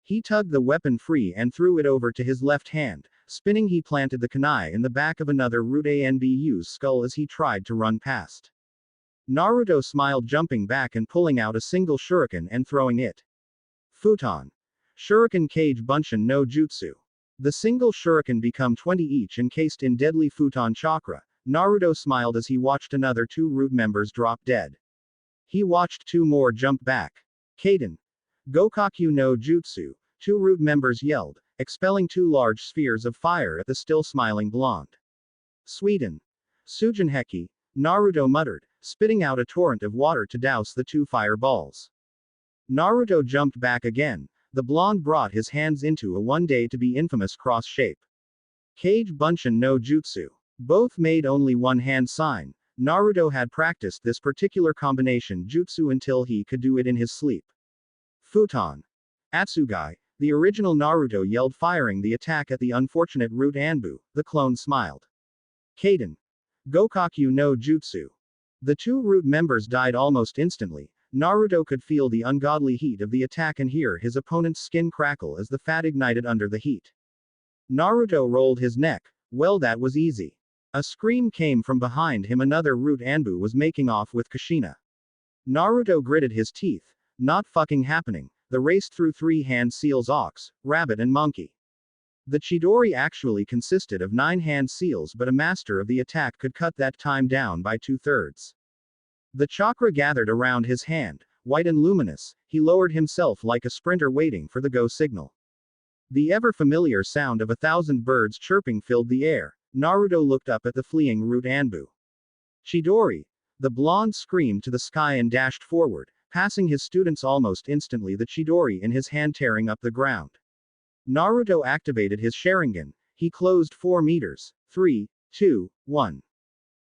He tugged the weapon free and threw it over to his left hand. Spinning, he planted the kunai in the back of another root Anbu's skull as he tried to run past. Naruto smiled, jumping back and pulling out a single shuriken and throwing it. Futon. Shuriken Kage Bunshin no Jutsu. The single shuriken become 20 each, encased in deadly futon chakra. Naruto smiled as he watched another 2 root members drop dead. He watched 2 more jump back. Kaden. Gokaku no Jutsu. 2 root members yelled, expelling 2 large spheres of fire at the still smiling blonde. Sweden. Sujinheki. Naruto muttered, spitting out a torrent of water to douse the 2 fireballs. Naruto jumped back again. The blonde brought his hands into a one-day-to-be infamous cross shape. Kage Bunshin no Jutsu. Both made only one hand sign. Naruto had practiced this particular combination jutsu until he could do it in his sleep. Futon. Atsugai. The original Naruto yelled, firing the attack at the unfortunate root Anbu. The clone smiled. Kaden. Gokaku no Jutsu. The 2 root members died almost instantly. Naruto could feel the ungodly heat of the attack and hear his opponent's skin crackle as the fat ignited under the heat. Naruto rolled his neck. Well, that was easy. A scream came from behind him. Another root Anbu was making off with Kushina. Naruto gritted his teeth. Not fucking happening. The race through 3 hand seals, ox, rabbit and monkey. The Chidori actually consisted of 9 hand seals, but a master of the attack could cut that time down by 2/3. The chakra gathered around his hand, white and luminous. He lowered himself like a sprinter waiting for the go signal. The ever-familiar sound of 1,000 birds chirping filled the air. Naruto looked up at the fleeing root Anbu. Chidori! The blonde screamed to the sky and dashed forward, passing his students almost instantly, the Chidori in his hand tearing up the ground. Naruto activated his Sharingan. He closed 4 meters. 3, 2, 1.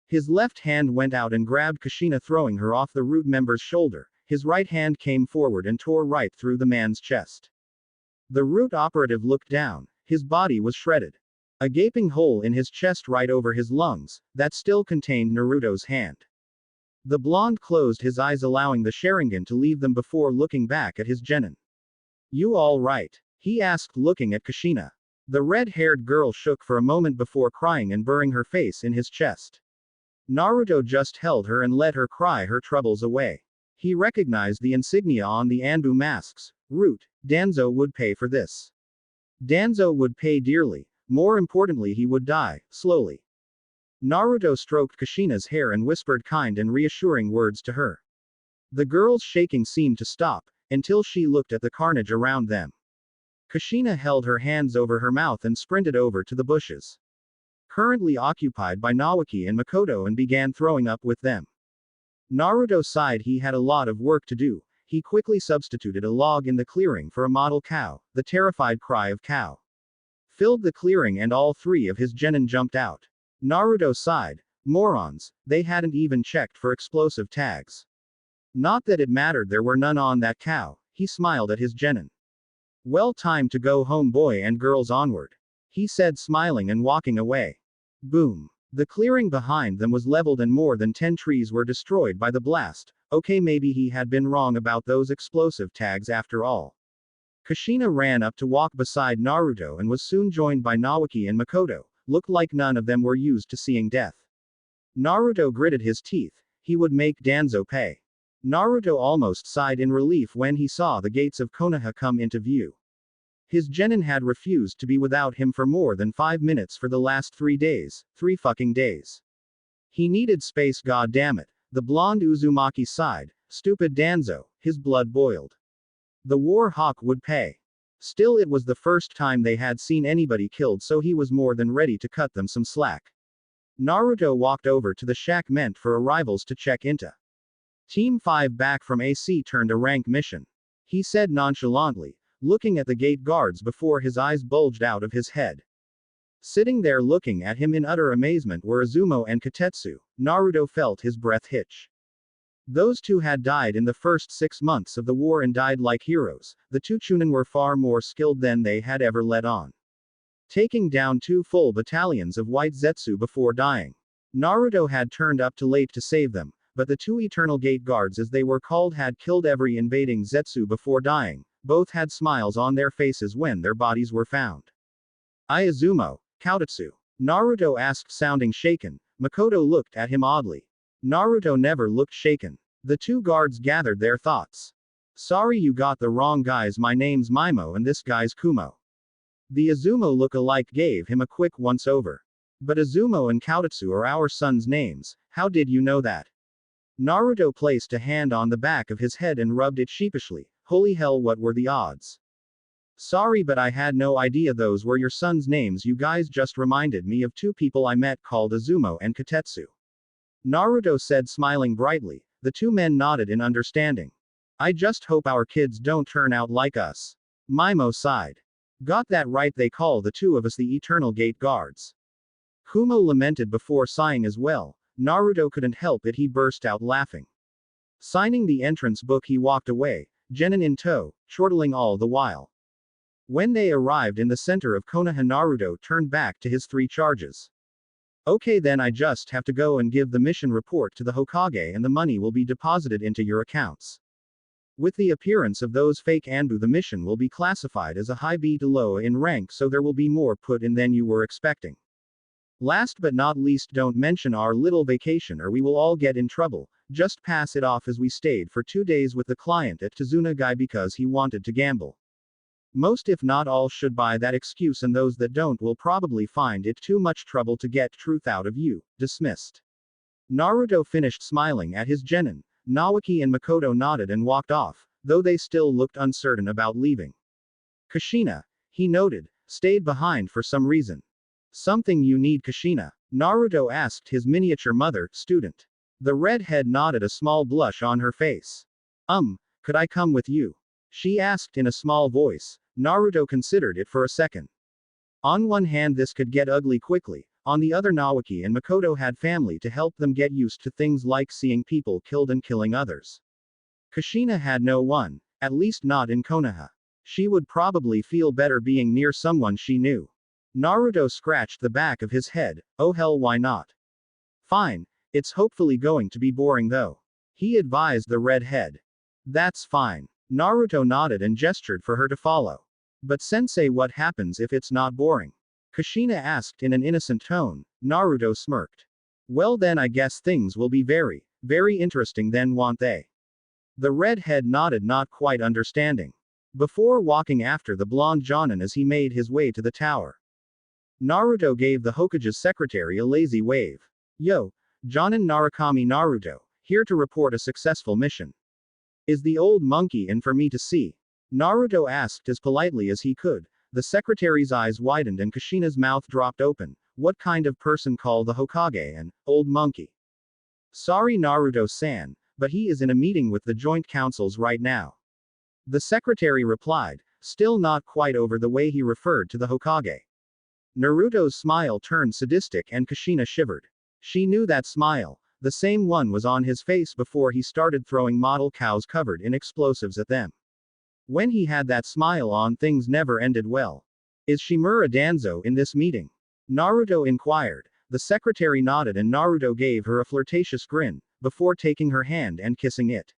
His left hand went out and grabbed Kushina, throwing her off the root member's shoulder. His right hand came forward and tore right through the man's chest. The root operative looked down. His body was shredded. A gaping hole in his chest right over his lungs, that still contained Naruto's hand. The blonde closed his eyes, allowing the Sharingan to leave them before looking back at his genin. You all right? He asked, looking at Kushina. The red-haired girl shook for a moment before crying and burying her face in his chest. Naruto just held her and let her cry her troubles away. He recognized the insignia on the Anbu masks. Root, Danzo would pay for this. Danzo would pay dearly. More importantly, he would die, slowly. Naruto stroked Kushina's hair and whispered kind and reassuring words to her. The girl's shaking seemed to stop, until she looked at the carnage around them. Kushina held her hands over her mouth and sprinted over to the bushes, currently occupied by Nawaki and Makoto, and began throwing up with them. Naruto sighed. He had a lot of work to do. He quickly substituted a log in the clearing for a model cow. The terrified cry of cow filled the clearing and all 3 of his genin jumped out. Naruto sighed. Morons, they hadn't even checked for explosive tags. Not that it mattered, there were none on that cow. He smiled at his genin. Well, time to go home, boy and girls, onward, he said, smiling and walking away. Boom. The clearing behind them was leveled and more than 10 trees were destroyed by the blast. Okay, maybe he had been wrong about those explosive tags after all. Kushina ran up to walk beside Naruto and was soon joined by Naoki and Makoto. Looked like none of them were used to seeing death. Naruto gritted his teeth. He would make Danzo pay. Naruto almost sighed in relief when he saw the gates of Konoha come into view. His genin had refused to be without him for more than 5 minutes for the last 3 days. 3 fucking days. He needed space, goddammit. The blonde Uzumaki sighed. Stupid Danzo, his blood boiled. The war hawk would pay. Still, it was the first time they had seen anybody killed, so he was more than ready to cut them some slack. Naruto walked over to the shack meant for arrivals to check into. Team 5 back from AC turned a rank mission. He said nonchalantly, looking at the gate guards before his eyes bulged out of his head. Sitting there looking at him in utter amazement were Izumo and Katetsu. Naruto felt his breath hitch. Those two had died in the first 6 months of the war and died like heroes. The two Chunin were far more skilled than they had ever let on. Taking down 2 full battalions of white Zetsu before dying. Naruto had turned up too late to save them, but the 2 Eternal Gate Guards, as they were called, had killed every invading Zetsu before dying. Both had smiles on their faces when their bodies were found. Izumo, Kaotetsu? Naruto asked, sounding shaken. Makoto looked at him oddly. Naruto never looked shaken. The 2 guards gathered their thoughts. Sorry, you got the wrong guys. My name's Mimo and this guy's Kumo. The Izumo look-alike gave him a quick once-over. But Izumo and Kaotetsu are our sons' names. How did you know that? Naruto placed a hand on the back of his head and rubbed it sheepishly. Holy hell, what were the odds? Sorry, but I had no idea those were your sons' names. You guys just reminded me of 2 people I met called Izumo and Katetsu. Naruto said, smiling brightly. The 2 men nodded in understanding. I just hope our kids don't turn out like us. Mimo sighed. Got that right, they call the 2 of us the Eternal Gate Guards. Kumo lamented before sighing as well. Naruto couldn't help it, he burst out laughing. Signing the entrance book, he walked away, genin in tow, chortling all the while. When they arrived in the center of Konoha, Naruto turned back to his 3 charges. Okay, then I just have to go and give the mission report to the Hokage and the money will be deposited into your accounts. With the appearance of those fake Anbu, the mission will be classified as a high B to low in rank, so there will be more put in than you were expecting. Last but not least, don't mention our little vacation or we will all get in trouble. Just pass it off as we stayed for 2 days with the client at Tsunagai because he wanted to gamble. Most if not all should buy that excuse, and those that don't will probably find it too much trouble to get truth out of you. Dismissed. Naruto finished smiling at his genin. Naoki and Makoto nodded and walked off, though they still looked uncertain about leaving. Kushina, he noted, stayed behind for some reason. Something you need, Kushina? Naruto asked his miniature mother, student. The redhead nodded, a small blush on her face. Could I come with you? She asked in a small voice. Naruto considered it for a second. On one hand, this could get ugly quickly. On the other, Naoki and Makoto had family to help them get used to things like seeing people killed and killing others. Kushina had no one, at least not in Konoha. She would probably feel better being near someone she knew. Naruto scratched the back of his head. Oh hell, why not? Fine. It's hopefully going to be boring though. He advised the redhead. That's fine. Naruto nodded and gestured for her to follow. But sensei, what happens if it's not boring? Kushina asked in an innocent tone. Naruto smirked. Well then, I guess things will be very, very interesting then, won't they? The redhead nodded, not quite understanding. Before walking after the blonde Jonin as he made his way to the tower. Naruto gave the Hokage's secretary a lazy wave. Yo, Jonin Narukami Naruto, here to report a successful mission. Is the old monkey in for me to see? Naruto asked as politely as he could. The secretary's eyes widened and Kushina's mouth dropped open. What kind of person call the Hokage an old monkey? Sorry, Naruto-san, but he is in a meeting with the joint councils right now. The secretary replied, still not quite over the way he referred to the Hokage. Naruto's smile turned sadistic and Kushina shivered. She knew that smile. The same one was on his face before he started throwing model cows covered in explosives at them. When he had that smile on, things never ended well. Is Shimura Danzo in this meeting? Naruto inquired. The secretary nodded and Naruto gave her a flirtatious grin, before taking her hand and kissing it.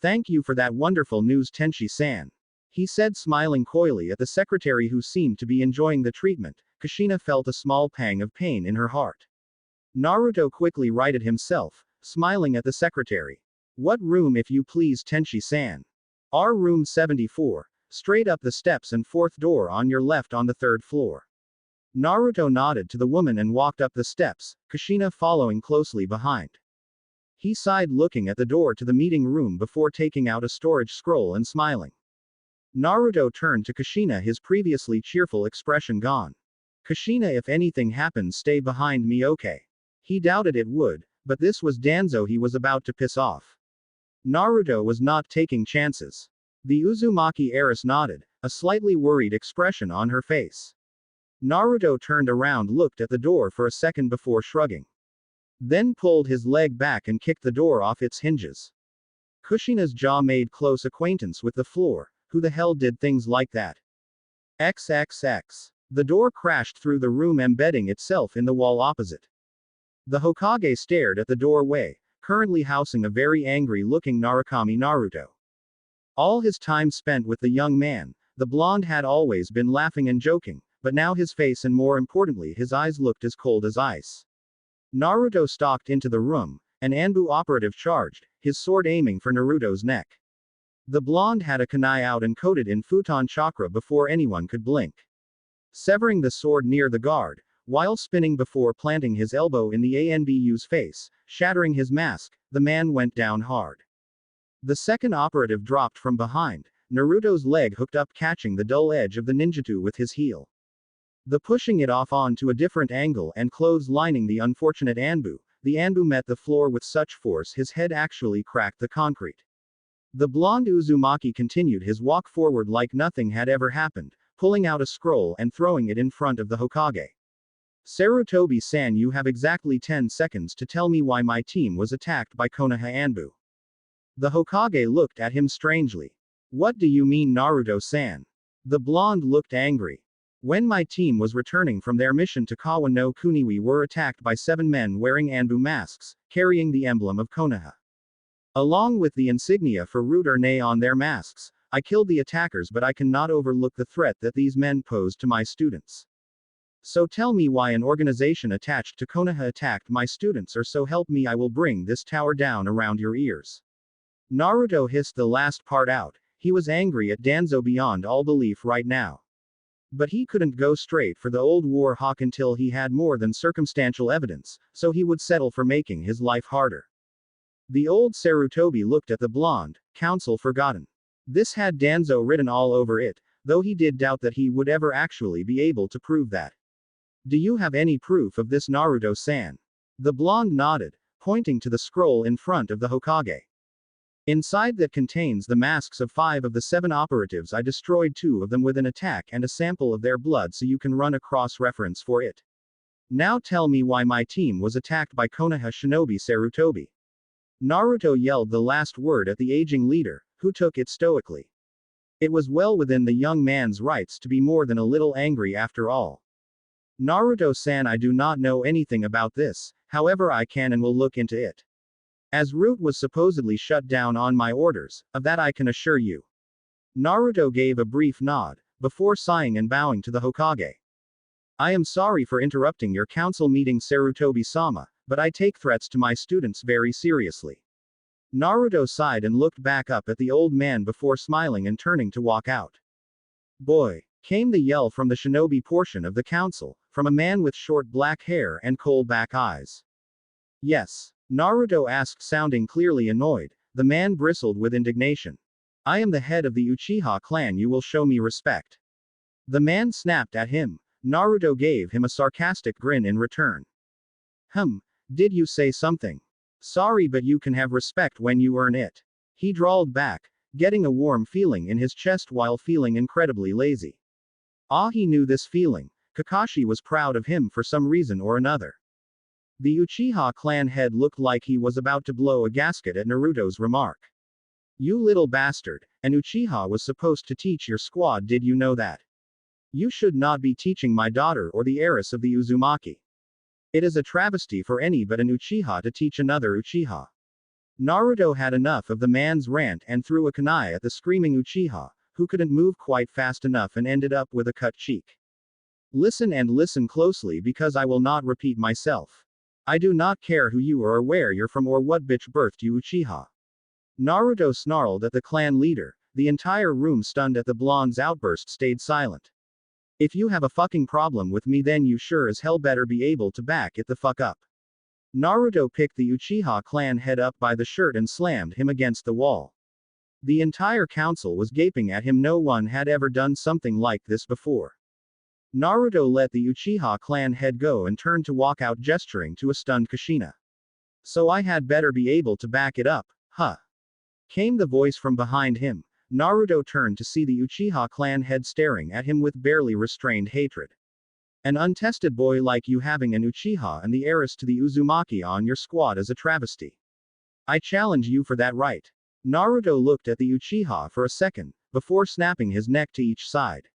"Thank you for that wonderful news, Tenshi-san," he said, smiling coyly at the secretary who seemed to be enjoying the treatment. Kushina felt a small pang of pain in her heart. Naruto quickly righted himself, smiling at the secretary. "What room, if you please, Tenshi-san?" "Our room 74. Straight up the steps and fourth door on your left on the third floor." Naruto nodded to the woman and walked up the steps, Kushina following closely behind. He sighed, looking at the door to the meeting room before taking out a storage scroll and smiling. Naruto turned to Kushina, his previously cheerful expression gone. "Kushina, if anything happens, stay behind me, okay?" He doubted it would, but this was Danzo he was about to piss off. Naruto was not taking chances. The Uzumaki heiress nodded, a slightly worried expression on her face. Naruto turned around, looked at the door for a second before shrugging. Then pulled his leg back and kicked the door off its hinges. Kushina's jaw made close acquaintance with the floor. Who the hell did things like that? XXX. The door crashed through the room, embedding itself in the wall opposite. The Hokage stared at the doorway, currently housing a very angry-looking Narukami Naruto. All his time spent with the young man, the blonde had always been laughing and joking, but now his face and more importantly his eyes looked as cold as ice. Naruto stalked into the room, an Anbu operative charged, his sword aiming for Naruto's neck. The blonde had a kunai out and coated in futon chakra before anyone could blink. Severing the sword near the guard, while spinning before planting his elbow in the Anbu's face, shattering his mask, the man went down hard. The second operative dropped from behind, Naruto's leg hooked up, catching the dull edge of the ninjutsu with his heel. The pushing it off onto a different angle and clotheslining the unfortunate Anbu, the Anbu met the floor with such force his head actually cracked the concrete. The blonde Uzumaki continued his walk forward like nothing had ever happened, pulling out a scroll and throwing it in front of the Hokage. "Sarutobi-san, you have exactly 10 seconds to tell me why my team was attacked by Konoha Anbu." The Hokage looked at him strangely. "What do you mean, Naruto-san?" The blonde looked angry. "When my team was returning from their mission to Kawa no Kuni, we were attacked by 7 men wearing Anbu masks, carrying the emblem of Konoha. Along with the insignia for root or nay on their masks, I killed the attackers, but I cannot overlook the threat that these men posed to my students. So tell me why an organization attached to Konoha attacked my students, or so help me I will bring this tower down around your ears." Naruto hissed the last part out. He was angry at Danzo beyond all belief right now. But he couldn't go straight for the old war hawk until he had more than circumstantial evidence, so he would settle for making his life harder. The old Sarutobi looked at the blonde, counsel forgotten. This had Danzo written all over it, though he did doubt that he would ever actually be able to prove that. "Do you have any proof of this, Naruto-san?" The blonde nodded, pointing to the scroll in front of the Hokage. "Inside that contains the masks of 5 of the 7 operatives. I destroyed 2 of them with an attack and a sample of their blood, so you can run a cross-reference for it. Now tell me why my team was attacked by Konoha Shinobi Sarutobi." Naruto yelled the last word at the aging leader, who took it stoically. It was well within the young man's rights to be more than a little angry after all. "Naruto-san, I do not know anything about this, however I can and will look into it. As route was supposedly shut down on my orders, of that I can assure you." Naruto gave a brief nod, before sighing and bowing to the Hokage. "I am sorry for interrupting your council meeting, Sarutobi-sama, but I take threats to my students very seriously." Naruto sighed and looked back up at the old man before smiling and turning to walk out. "Boy!" came the yell from the shinobi portion of the council, from a man with short black hair and coal-black eyes. "Yes?" Naruto asked, sounding clearly annoyed. The man bristled with indignation. "I am the head of the Uchiha clan, you will show me respect." The man snapped at him. Naruto gave him a sarcastic grin in return. Did you say something?" "Sorry, but you can have respect when you earn it." He drawled back, getting a warm feeling in his chest while feeling incredibly lazy. He knew this feeling. Kakashi was proud of him for some reason or another. The Uchiha clan head looked like he was about to blow a gasket at Naruto's remark. "You little bastard, an Uchiha was supposed to teach your squad, did you know that? You should not be teaching my daughter or the heiress of the Uzumaki." It is a travesty for any but an Uchiha to teach another Uchiha. Naruto had enough of the man's rant and threw a kunai at the screaming Uchiha, who couldn't move quite fast enough and ended up with a cut cheek. Listen and listen closely because I will not repeat myself. I do not care who you are or where you're from or what bitch birthed you Uchiha. Naruto snarled at the clan leader. The entire room, stunned at the blonde's outburst, stayed silent. If you have a fucking problem with me, then you sure as hell better be able to back it the fuck up. Naruto picked the Uchiha clan head up by the shirt and slammed him against the wall. The entire council was gaping at him. No one had ever done something like this before. Naruto let the Uchiha clan head go and turned to walk out, gesturing to a stunned Kushina. So I had better be able to back it up, huh? Came the voice from behind him. Naruto turned to see the Uchiha clan head staring at him with barely restrained hatred. An untested boy like you having an Uchiha and the heiress to the Uzumaki on your squad is a travesty. I challenge you for that right. Naruto looked at the Uchiha for a second, before snapping his neck to each side.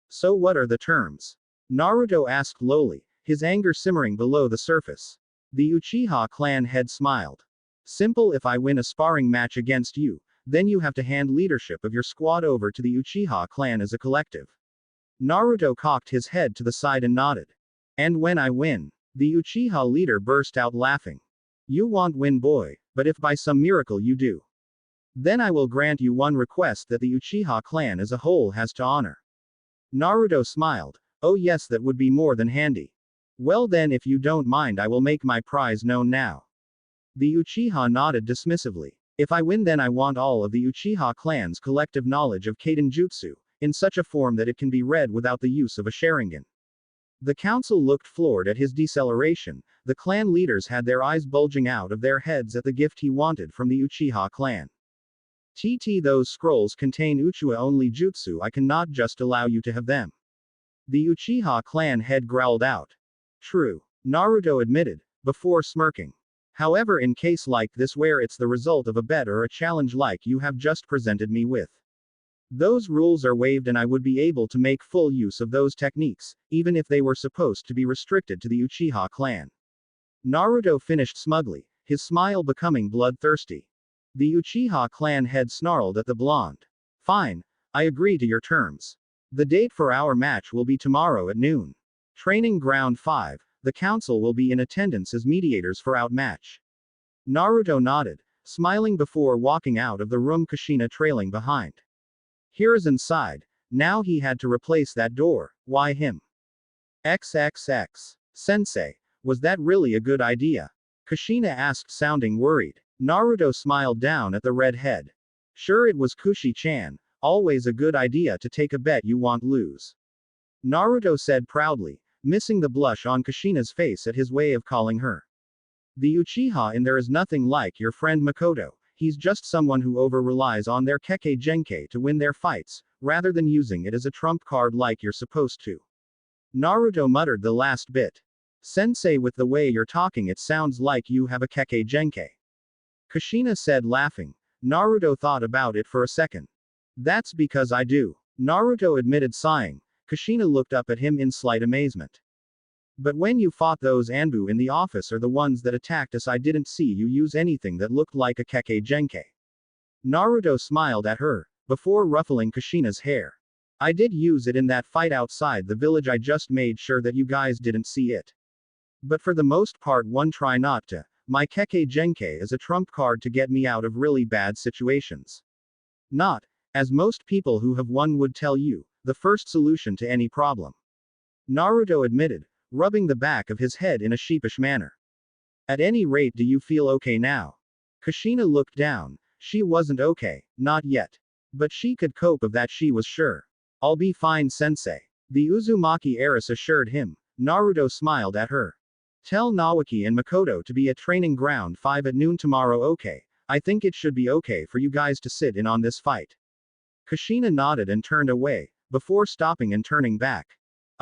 So what are the terms? Naruto asked lowly, his anger simmering below the surface. The Uchiha clan head smiled. Simple. If I win a sparring match against you, then you have to hand leadership of your squad over to the Uchiha clan as a collective. Naruto cocked his head to the side and nodded. And when I win? The Uchiha leader burst out laughing. You won't win, boy, but if by some miracle you do, then I will grant you one request that the Uchiha clan as a whole has to honor. Naruto smiled. Oh yes, that would be more than handy. Well then, if you don't mind, I will make my prize known now. The Uchiha nodded dismissively. If I win, then I want all of the Uchiha clan's collective knowledge of Kaden-jutsu, in such a form that it can be read without the use of a Sharingan. The council looked floored at his deceleration. The clan leaders had their eyes bulging out of their heads at the gift he wanted from the Uchiha clan. Those scrolls contain Uchiha-only jutsu. I cannot just allow you to have them. The Uchiha clan head growled out. True, Naruto admitted, before smirking. However, in case like this where it's the result of a bet or a challenge like you have just presented me with, those rules are waived and I would be able to make full use of those techniques, even if they were supposed to be restricted to the Uchiha clan. Naruto finished smugly, his smile becoming bloodthirsty. The Uchiha clan head snarled at the blonde. Fine, I agree to your terms. The date for our match will be tomorrow at noon. Training Ground 5, the council will be in attendance as mediators for our match. Naruto nodded, smiling before walking out of the room, Kushina trailing behind. Hiruzen sighed. Now he had to replace that door. Why him? XXX. Sensei, was that really a good idea? Kushina asked, sounding worried. Naruto smiled down at the red head. Sure, it was Kushi-chan. Always a good idea to take a bet you won't lose. Naruto said proudly, missing the blush on Kushina's face at his way of calling her the Uchiha. And there is nothing like your friend Makoto. He's just someone who over-relies on their Kekkei Genkai to win their fights, rather than using it as a trump card like you're supposed to. Naruto muttered the last bit. Sensei, with the way you're talking, it sounds like you have a Kekkei Genkai. Kushina said, laughing. Naruto thought about it for a second. That's because I do. Naruto admitted, sighing. Kushina looked up at him in slight amazement. But when you fought those Anbu in the office or the ones that attacked us, I didn't see you use anything that looked like a Kekkei Genkai. Naruto smiled at her, before ruffling Kushina's hair. I did use it in that fight outside the village. I just made sure that you guys didn't see it. But for the most part, one try not to. My Kekkei Genkai is a trump card to get me out of really bad situations. Not, as most people who have won would tell you, the first solution to any problem. Naruto admitted, rubbing the back of his head in a sheepish manner. At any rate, do you feel okay now? Kushina looked down. She wasn't okay, not yet. But she could cope, of that she was sure. I'll be fine, Sensei. The Uzumaki heiress assured him. Naruto smiled at her. Tell Naoki and Makoto to be at Training Ground 5 at noon tomorrow. Okay, I think it should be okay for you guys to sit in on this fight. Kushina nodded and turned away, before stopping and turning back.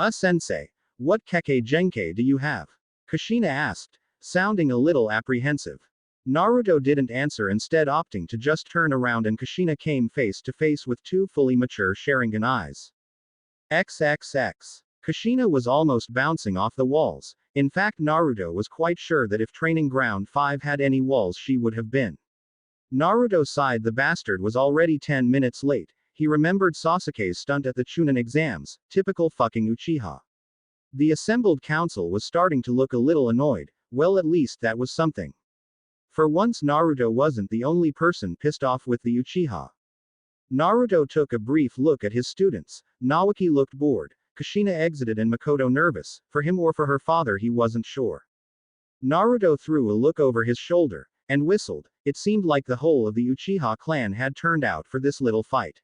Sensei, what Kekkei Genkai do you have? Kushina asked, sounding a little apprehensive. Naruto didn't answer, instead opting to just turn around, and Kushina came face to face with two fully mature Sharingan eyes. XXX. Kushina was almost bouncing off the walls. In fact, Naruto was quite sure that if training ground 5 had any walls, she would have been. Naruto sighed. The bastard was already 10 minutes late. He remembered Sasuke's stunt at the Chunin exams, typical fucking Uchiha. The assembled council was starting to look a little annoyed. Well, at least that was something. For once, Naruto wasn't the only person pissed off with the Uchiha. Naruto took a brief look at his students. Naoki looked bored. Kushina exited and Makoto nervous. For him or for her father, he wasn't sure. Naruto threw a look over his shoulder and whistled. It seemed like the whole of the Uchiha clan had turned out for this little fight.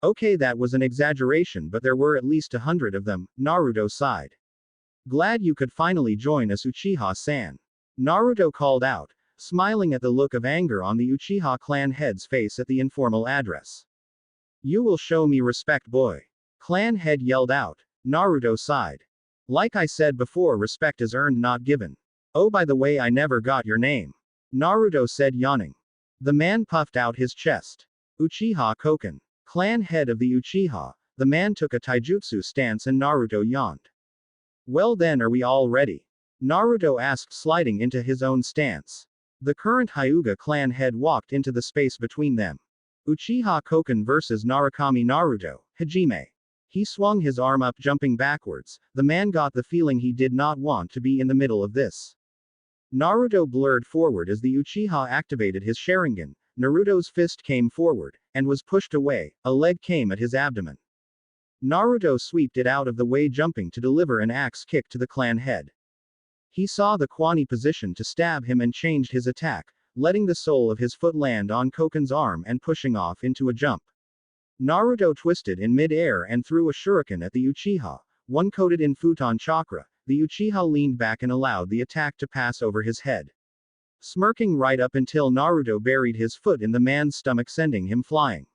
Okay, that was an exaggeration, but there were at least 100 of them, Naruto sighed. Glad you could finally join us, Uchiha-san. Naruto called out, smiling at the look of anger on the Uchiha clan head's face at the informal address. You will show me respect, boy. Clan head yelled out. Naruto sighed. Like I said before, respect is earned, not given. Oh, by the way, I never got your name. Naruto said, yawning. The man puffed out his chest. Uchiha Koken. Clan head of the Uchiha. The man took a taijutsu stance and Naruto yawned. Well then, are we all ready? Naruto asked, sliding into his own stance. The current Hyuga clan head walked into the space between them. Uchiha Koken versus Narukami Naruto, Hajime. He swung his arm up, jumping backwards. The man got the feeling he did not want to be in the middle of this. Naruto blurred forward as the Uchiha activated his Sharingan. Naruto's fist came forward and was pushed away. A leg came at his abdomen. Naruto swept it out of the way, jumping to deliver an axe kick to the clan head. He saw the Kwani position to stab him and changed his attack, letting the sole of his foot land on Koken's arm and pushing off into a jump. Naruto twisted in mid-air and threw a shuriken at the Uchiha, one coated in futon chakra. The Uchiha leaned back and allowed the attack to pass over his head, smirking right up until Naruto buried his foot in the man's stomach, sending him flying.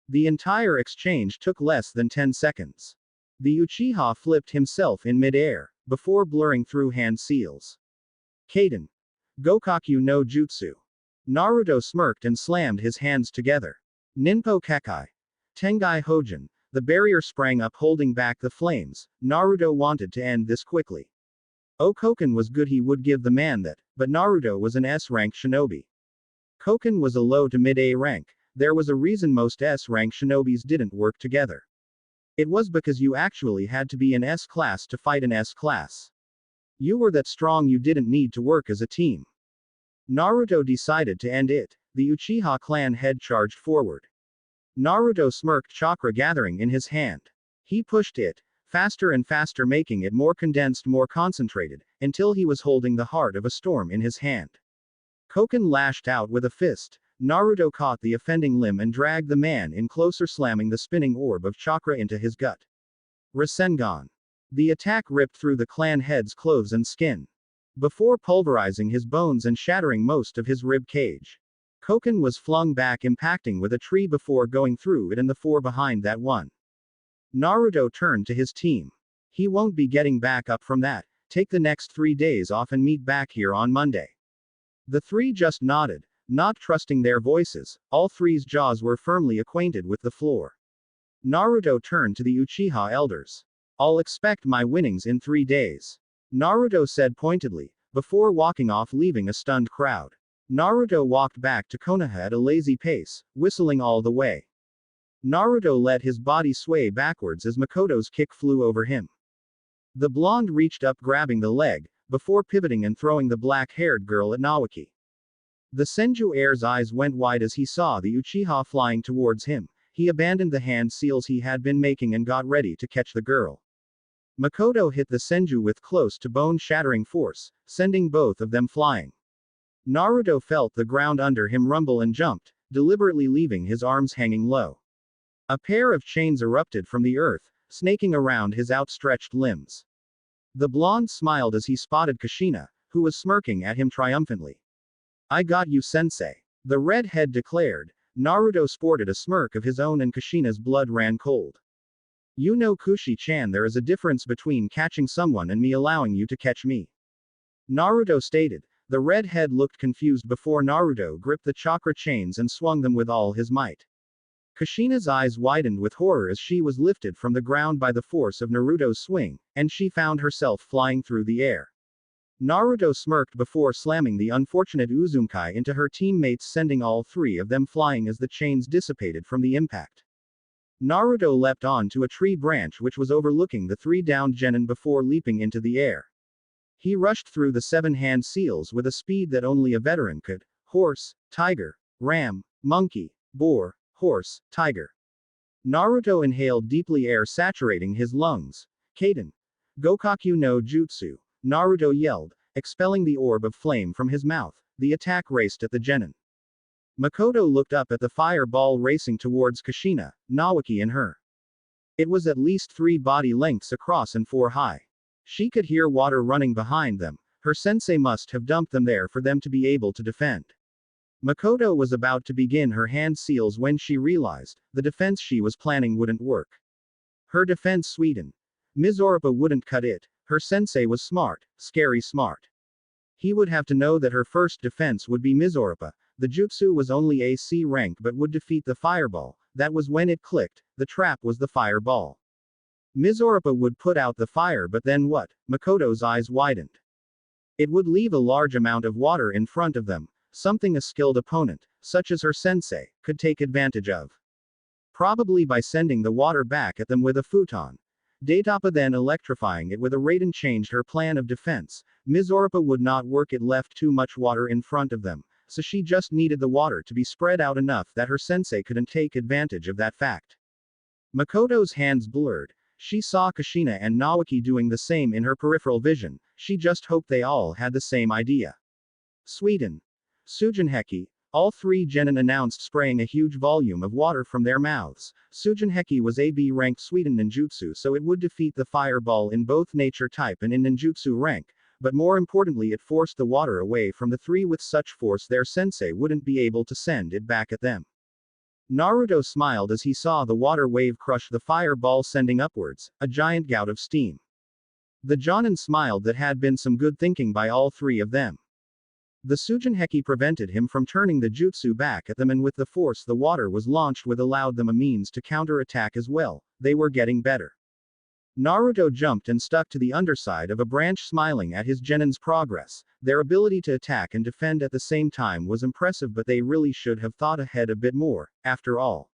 The entire exchange took less than 10 seconds. The Uchiha flipped himself in mid-air, before blurring through hand seals. Kaden. Gokaku no Jutsu. Naruto smirked and slammed his hands together. Ninpo Kekai. Tengai Hojin. The barrier sprang up, holding back the flames. Naruto wanted to end this quickly. Oh, Koken was good, he would give the man that, but Naruto was an S-rank shinobi. Koken was a low to mid-A rank. There was a reason most S-rank shinobis didn't work together. It was because you actually had to be an S-class to fight an S-class. You were that strong, you didn't need to work as a team. Naruto decided to end it. The Uchiha clan head charged forward. Naruto smirked, chakra gathering in his hand. He pushed it faster and faster, making it more condensed, more concentrated, until he was holding the heart of a storm in his hand. Koken lashed out with a fist. Naruto caught the offending limb and dragged the man in closer, slamming the spinning orb of chakra into his gut. Rasengan. The attack ripped through the clan head's clothes and skin, before pulverizing his bones and shattering most of his rib cage. Koken was flung back, impacting with a tree before going through it and the four behind that one. Naruto turned to his team. He won't be getting back up from that. Take the next 3 days off and meet back here on Monday. The three just nodded, not trusting their voices. All three's jaws were firmly acquainted with the floor. Naruto turned to the Uchiha elders. I'll expect my winnings in 3 days. Naruto said pointedly, before walking off, leaving a stunned crowd. Naruto walked back to Konoha at a lazy pace, whistling all the way. Naruto let his body sway backwards as Makoto's kick flew over him. The blonde reached up, grabbing the leg, before pivoting and throwing the black-haired girl at Naoki. The Senju heir's eyes went wide as he saw the Uchiha flying towards him. He abandoned the hand seals he had been making and got ready to catch the girl. Makoto hit the Senju with close to bone-shattering force, sending both of them flying. Naruto felt the ground under him rumble and jumped, deliberately leaving his arms hanging low. A pair of chains erupted from the earth, snaking around his outstretched limbs. The blonde smiled as he spotted Kushina, who was smirking at him triumphantly. I got you, Sensei. The redhead declared. Naruto sported a smirk of his own and Kushina's blood ran cold. You know, Kushi-chan, there is a difference between catching someone and me allowing you to catch me. Naruto stated. The redhead looked confused before Naruto gripped the chakra chains and swung them with all his might. Kushina's eyes widened with horror as she was lifted from the ground by the force of Naruto's swing, and she found herself flying through the air. Naruto smirked before slamming the unfortunate Uzumaki into her teammates, sending all three of them flying as the chains dissipated from the impact. Naruto leapt on to a tree branch which was overlooking the three downed genin before leaping into the air. He rushed through the 7-hand seals with a speed that only a veteran could. Horse, tiger, ram, monkey, boar, horse, tiger. Naruto inhaled deeply, air saturating his lungs. Kaden. Gokaku no Jutsu. Naruto yelled, expelling the orb of flame from his mouth. The attack raced at the genin. Makoto looked up at the fireball racing towards Kushina, Nawaki and her. It was at least 3 body lengths across and 4 high. She could hear water running behind them. Her sensei must have dumped them there for them to be able to defend. Makoto was about to begin her hand seals when she realized the defense she was planning wouldn't work. Her defense sweetened. Mizoripa wouldn't cut it. Her sensei was smart, scary smart. He would have to know that her first defense would be Mizoripa. The jutsu was only a C rank but would defeat the fireball. That was when it clicked. The trap was the fireball. Mizoripa would put out the fire, but then what? Makoto's eyes widened. It would leave a large amount of water in front of them, something a skilled opponent, such as her sensei, could take advantage of. Probably by sending the water back at them with a futon. Daitapa then electrifying it with a Raiden changed her plan of defense. Mizoripa would not work, it left too much water in front of them, so she just needed the water to be spread out enough that her sensei couldn't take advantage of that fact. Makoto's hands blurred. She saw Kushina and Nawaki doing the same in her peripheral vision. She just hoped they all had the same idea. Sweden. Sujinheki. All 3 genin announced, spraying a huge volume of water from their mouths. Sujinheki was a B-ranked Sweden ninjutsu, so it would defeat the fireball in both nature type and in ninjutsu rank, but more importantly it forced the water away from the 3 with such force their sensei wouldn't be able to send it back at them. Naruto smiled as he saw the water wave crush the fireball, sending upwards a giant gout of steam. The Jonin smiled. That had been some good thinking by all 3 of them. The Sujinheki prevented him from turning the jutsu back at them, and with the force the water was launched with allowed them a means to counter-attack as well. They were getting better. Naruto jumped and stuck to the underside of a branch, smiling at his genin's progress. Their ability to attack and defend at the same time was impressive, but they really should have thought ahead a bit more, after all.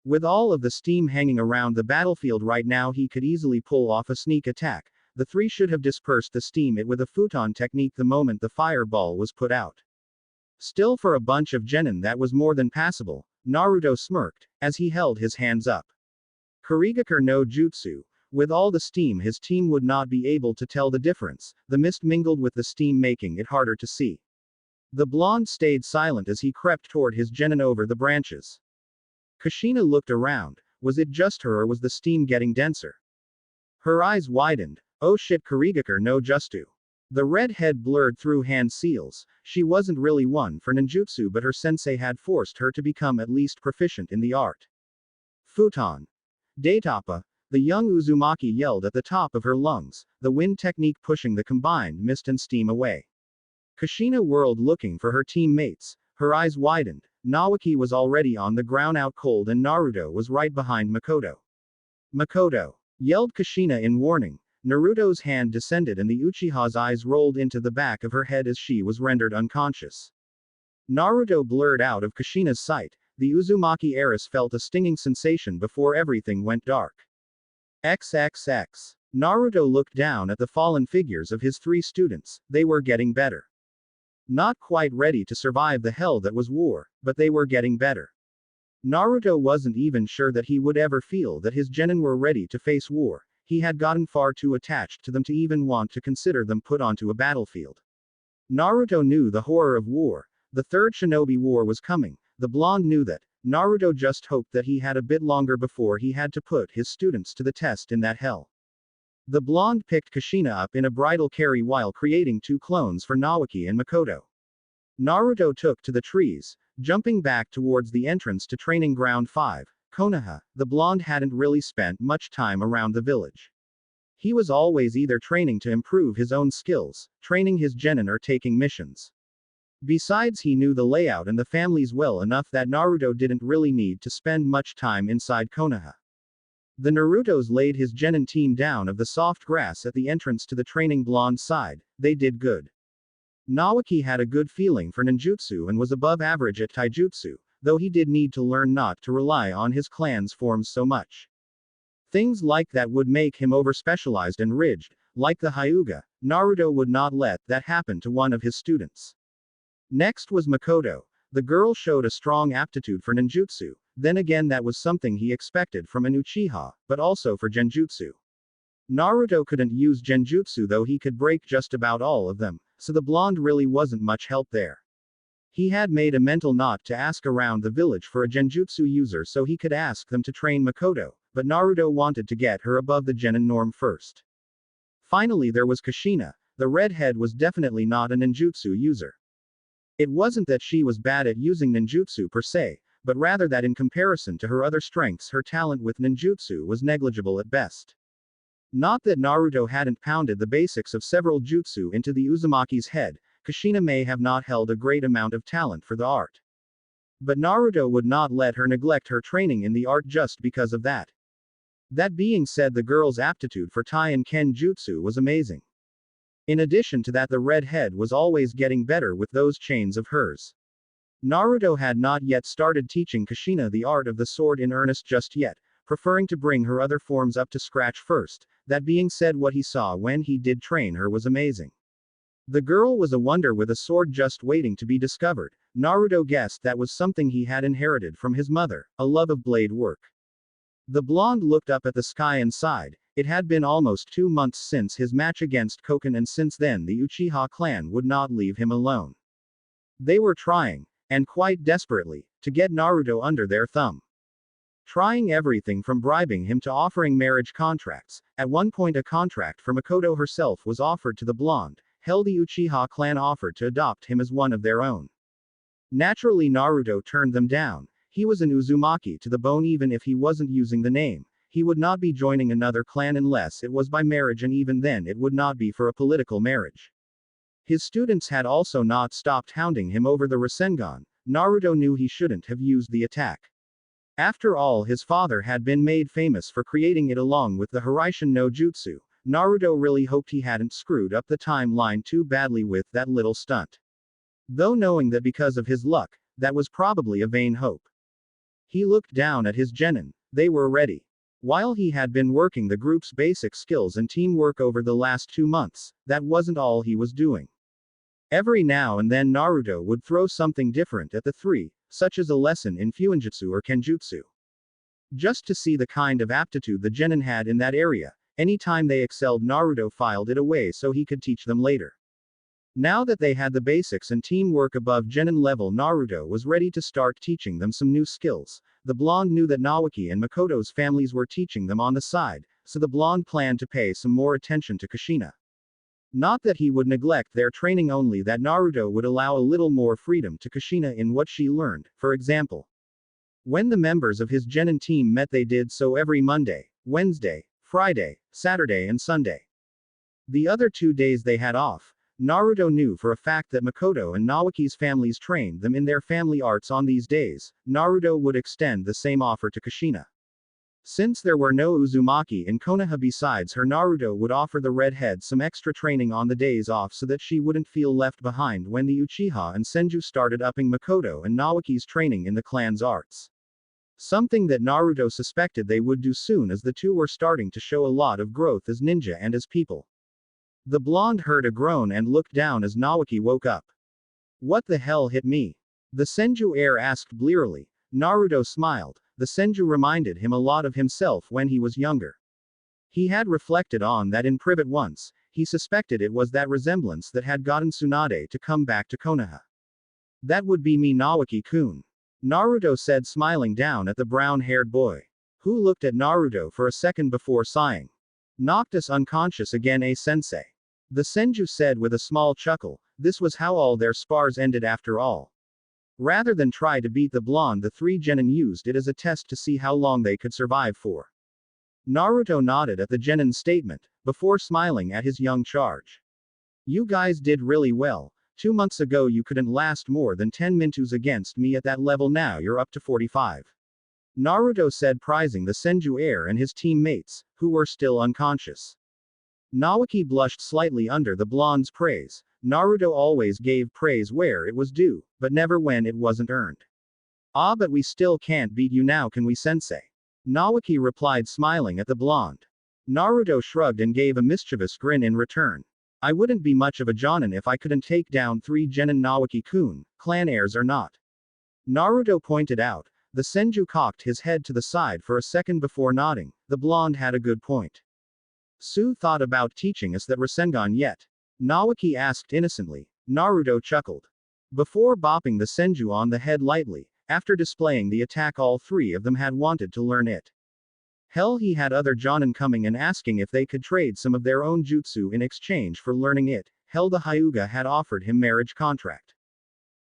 With all of the steam hanging around the battlefield right now, he could easily pull off a sneak attack. The 3 should have dispersed the steam with a futon technique the moment the fireball was put out. Still, for a bunch of genin that was more than passable. Naruto smirked, as he held his hands up. Kurigaku no Jutsu. With all the steam, his team would not be able to tell the difference. The mist mingled with the steam, making it harder to see. The blonde stayed silent as he crept toward his genin over the branches. Kushina looked around. Was it just her, or was the steam getting denser? Her eyes widened. Oh shit, Kurigaku no Jutsu. The red head blurred through hand seals. She wasn't really one for ninjutsu, but her sensei had forced her to become at least proficient in the art. Futon. Daitapa. The young Uzumaki yelled at the top of her lungs, the wind technique pushing the combined mist and steam away. Kushina whirled looking for her teammates. Her eyes widened. Nawaki was already on the ground out cold, and Naruto was right behind Makoto. Makoto! Yelled Kushina in warning. Naruto's hand descended and the Uchiha's eyes rolled into the back of her head as she was rendered unconscious. Naruto blurred out of Kushina's sight. The Uzumaki heiress felt a stinging sensation before everything went dark. XXX. Naruto looked down at the fallen figures of his 3 students. They were getting better. Not quite ready to survive the hell that was war, but they were getting better. Naruto wasn't even sure that he would ever feel that his genin were ready to face war. He had gotten far too attached to them to even want to consider them put onto a battlefield. Naruto knew the horror of war. The 3rd Shinobi War was coming. The blonde knew that. Naruto just hoped that he had a bit longer before he had to put his students to the test in that hell. The blonde picked Kushina up in a bridal carry while creating 2 clones for Nawaki and Makoto. Naruto took to the trees, jumping back towards the entrance to Training Ground 5, Konoha. The blonde hadn't really spent much time around the village. He was always either training to improve his own skills, training his genin, or taking missions. Besides, he knew the layout and the families well enough that Naruto didn't really need to spend much time inside Konoha. The Narutos laid his genin team down of the soft grass at the entrance to the training blonde side. They did good. Naoki had a good feeling for ninjutsu and was above average at taijutsu, though he did need to learn not to rely on his clan's forms so much. Things like that would make him over-specialized and rigid, like the Hyuga. Naruto would not let that happen to one of his students. Next was Makoto. The girl showed a strong aptitude for ninjutsu, then again that was something he expected from an Uchiha, but also for genjutsu. Naruto couldn't use genjutsu though he could break just about all of them, so the blonde really wasn't much help there. He had made a mental note to ask around the village for a genjutsu user so he could ask them to train Makoto, but Naruto wanted to get her above the genin norm first. Finally there was Kushina. The redhead was definitely not a ninjutsu user. It wasn't that she was bad at using ninjutsu per se, but rather that in comparison to her other strengths her talent with ninjutsu was negligible at best. Not that Naruto hadn't pounded the basics of several jutsu into the Uzumaki's head, Kushina may have not held a great amount of talent for the art. But Naruto would not let her neglect her training in the art just because of that. That being said, the girl's aptitude for Tai and Ken jutsu was amazing. In addition to that, the redhead was always getting better with those chains of hers. Naruto had not yet started teaching Kushina the art of the sword in earnest just yet, preferring to bring her other forms up to scratch first. That being said, what he saw when he did train her was amazing. The girl was a wonder with a sword just waiting to be discovered. Naruto guessed that was something he had inherited from his mother, a love of blade work. The blonde looked up at the sky and sighed. It had been almost 2 months since his match against Koken, and since then the Uchiha clan would not leave him alone. They were trying, and quite desperately, to get Naruto under their thumb. Trying everything from bribing him to offering marriage contracts. At one point a contract for Makoto herself was offered to the blonde. Hell, the Uchiha clan offered to adopt him as one of their own. Naturally Naruto turned them down. He was an Uzumaki to the bone. Even if he wasn't using the name, he would not be joining another clan unless it was by marriage, and even then it would not be for a political marriage. His students had also not stopped hounding him over the Rasengan. Naruto knew he shouldn't have used the attack. After all, his father had been made famous for creating it along with the Hiraishin no Jutsu. Naruto really hoped he hadn't screwed up the timeline too badly with that little stunt. Though knowing that because of his luck, that was probably a vain hope. He looked down at his genin. They were ready. While he had been working the group's basic skills and teamwork over the last 2 months, that wasn't all he was doing. Every now and then Naruto would throw something different at the three, such as a lesson in fuinjutsu or kenjutsu. Just to see the kind of aptitude the genin had in that area. Anytime they excelled, Naruto filed it away so he could teach them later. Now that they had the basics and teamwork above genin level, Naruto was ready to start teaching them some new skills. The blonde knew that Naoki and Makoto's families were teaching them on the side, so the blonde planned to pay some more attention to Kushina. Not that he would neglect their training, only that Naruto would allow a little more freedom to Kushina in what she learned. For example, when the members of his genin team met, they did so every Monday, Wednesday, Friday, Saturday and Sunday. The other 2 days they had off. Naruto knew for a fact that Makoto and Naoki's families trained them in their family arts on these days. Naruto would extend the same offer to Kushina. Since there were no Uzumaki in Konoha besides her, Naruto would offer the redhead some extra training on the days off so that she wouldn't feel left behind when the Uchiha and Senju started upping Makoto and Naoki's training in the clan's arts. Something that Naruto suspected they would do soon, as the two were starting to show a lot of growth as ninja and as people. The blonde heard a groan and looked down as Naoki woke up. "What the hell hit me?" the Senju heir asked blearily. Naruto smiled. The Senju reminded him a lot of himself when he was younger. He had reflected on that in private once. He suspected it was that resemblance that had gotten Tsunade to come back to Konoha. "That would be me, Naoki-kun," Naruto said, smiling down at the brown-haired boy, who looked at Naruto for a second before sighing. "Knocked us unconscious again, eh, sensei?" the Senju said with a small chuckle. This was how all their spars ended after all. Rather than try to beat the blonde, the three genin used it as a test to see how long they could survive for. Naruto nodded at the genin's statement, before smiling at his young charge. "You guys did really well. 2 months ago you couldn't last more than 10 minutes against me at that level, now you're up to 45. Naruto said, prizing the Senju heir and his teammates, who were still unconscious. Naoki blushed slightly under the blonde's praise. Naruto always gave praise where it was due, but never when it wasn't earned. Ah, but we still can't beat you now, can we, sensei? Naoki replied, smiling at the blonde. Naruto shrugged and gave a mischievous grin in return. I wouldn't be much of a Jonin if I couldn't take down 3 genin, Naoki-kun, clan heirs or not. Naruto pointed out. The Senju cocked his head to the side for a second before nodding. The blonde had a good point. Su thought about teaching us that Rasengan yet? Naoki asked innocently. Naruto chuckled. Before bopping the Senju on the head lightly, after displaying the attack, all 3 of them had wanted to learn it. Hell, he had other Jonin coming and asking if they could trade some of their own jutsu in exchange for learning it. Hell, the Hyuga had offered him marriage contract.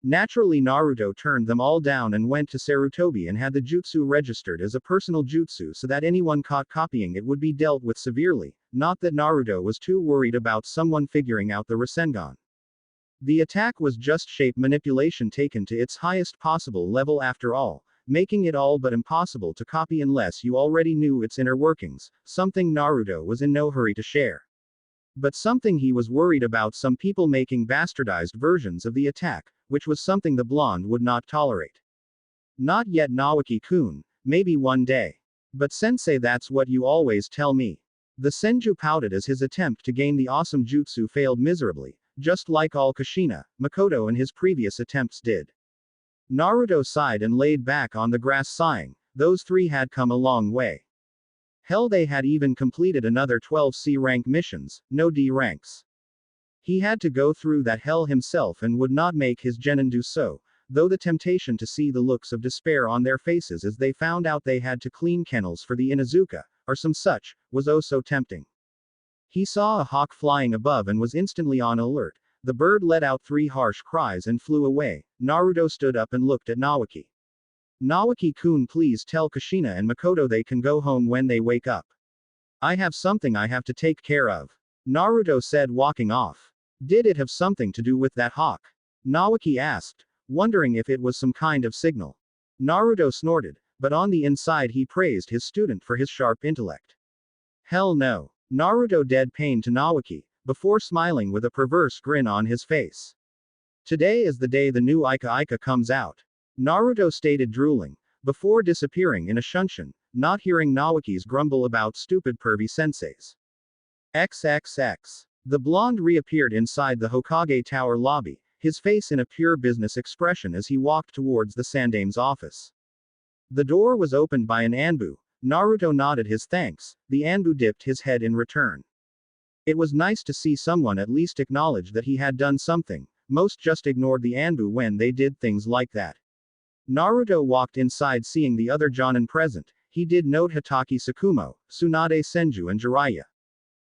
Naturally, Naruto turned them all down and went to Sarutobi and had the jutsu registered as a personal jutsu so that anyone caught copying it would be dealt with severely, not that Naruto was too worried about someone figuring out the Rasengan. The attack was just shape manipulation taken to its highest possible level after all, making it all but impossible to copy unless you already knew its inner workings, something Naruto was in no hurry to share. But something he was worried about: some people making bastardized versions of the attack, which was something the blonde would not tolerate. Not yet, Naoki-kun, maybe one day. But sensei, that's what you always tell me. The Senju pouted as his attempt to gain the awesome jutsu failed miserably, just like all Kushina, Makoto and his previous attempts did. Naruto sighed and laid back on the grass, sighing. Those 3 had come a long way. Hell, they had even completed another 12 C rank missions, no D ranks. He had to go through that hell himself and would not make his genin do so, though the temptation to see the looks of despair on their faces as they found out they had to clean kennels for the Inuzuka, or some such, was oh so tempting. He saw a hawk flying above and was instantly on alert. The bird let out 3 harsh cries and flew away. Naruto stood up and looked at Naoki. Naoki-kun, please tell Kushina and Makoto they can go home when they wake up. I have something I have to take care of. Naruto said, walking off. Did it have something to do with that hawk? Naoki asked, wondering if it was some kind of signal. Naruto snorted, but on the inside he praised his student for his sharp intellect. Hell no. Naruto deadpanned to Naoki, before smiling with a perverse grin on his face. Today is the day the new Ika Ika comes out. Naruto stated, drooling, before disappearing in a shunshin, not hearing Naoki's grumble about stupid pervy senseis. XXX. The blonde reappeared inside the Hokage Tower lobby, his face in a pure business expression as he walked towards the Sandame's office. The door was opened by an Anbu. Naruto nodded his thanks. The Anbu dipped his head in return. It was nice to see someone at least acknowledge that he had done something. Most just ignored the Anbu when they did things like that. Naruto walked inside, seeing the other Jonin present. He did note Hatake Tsukumo, Tsunade Senju and Jiraiya.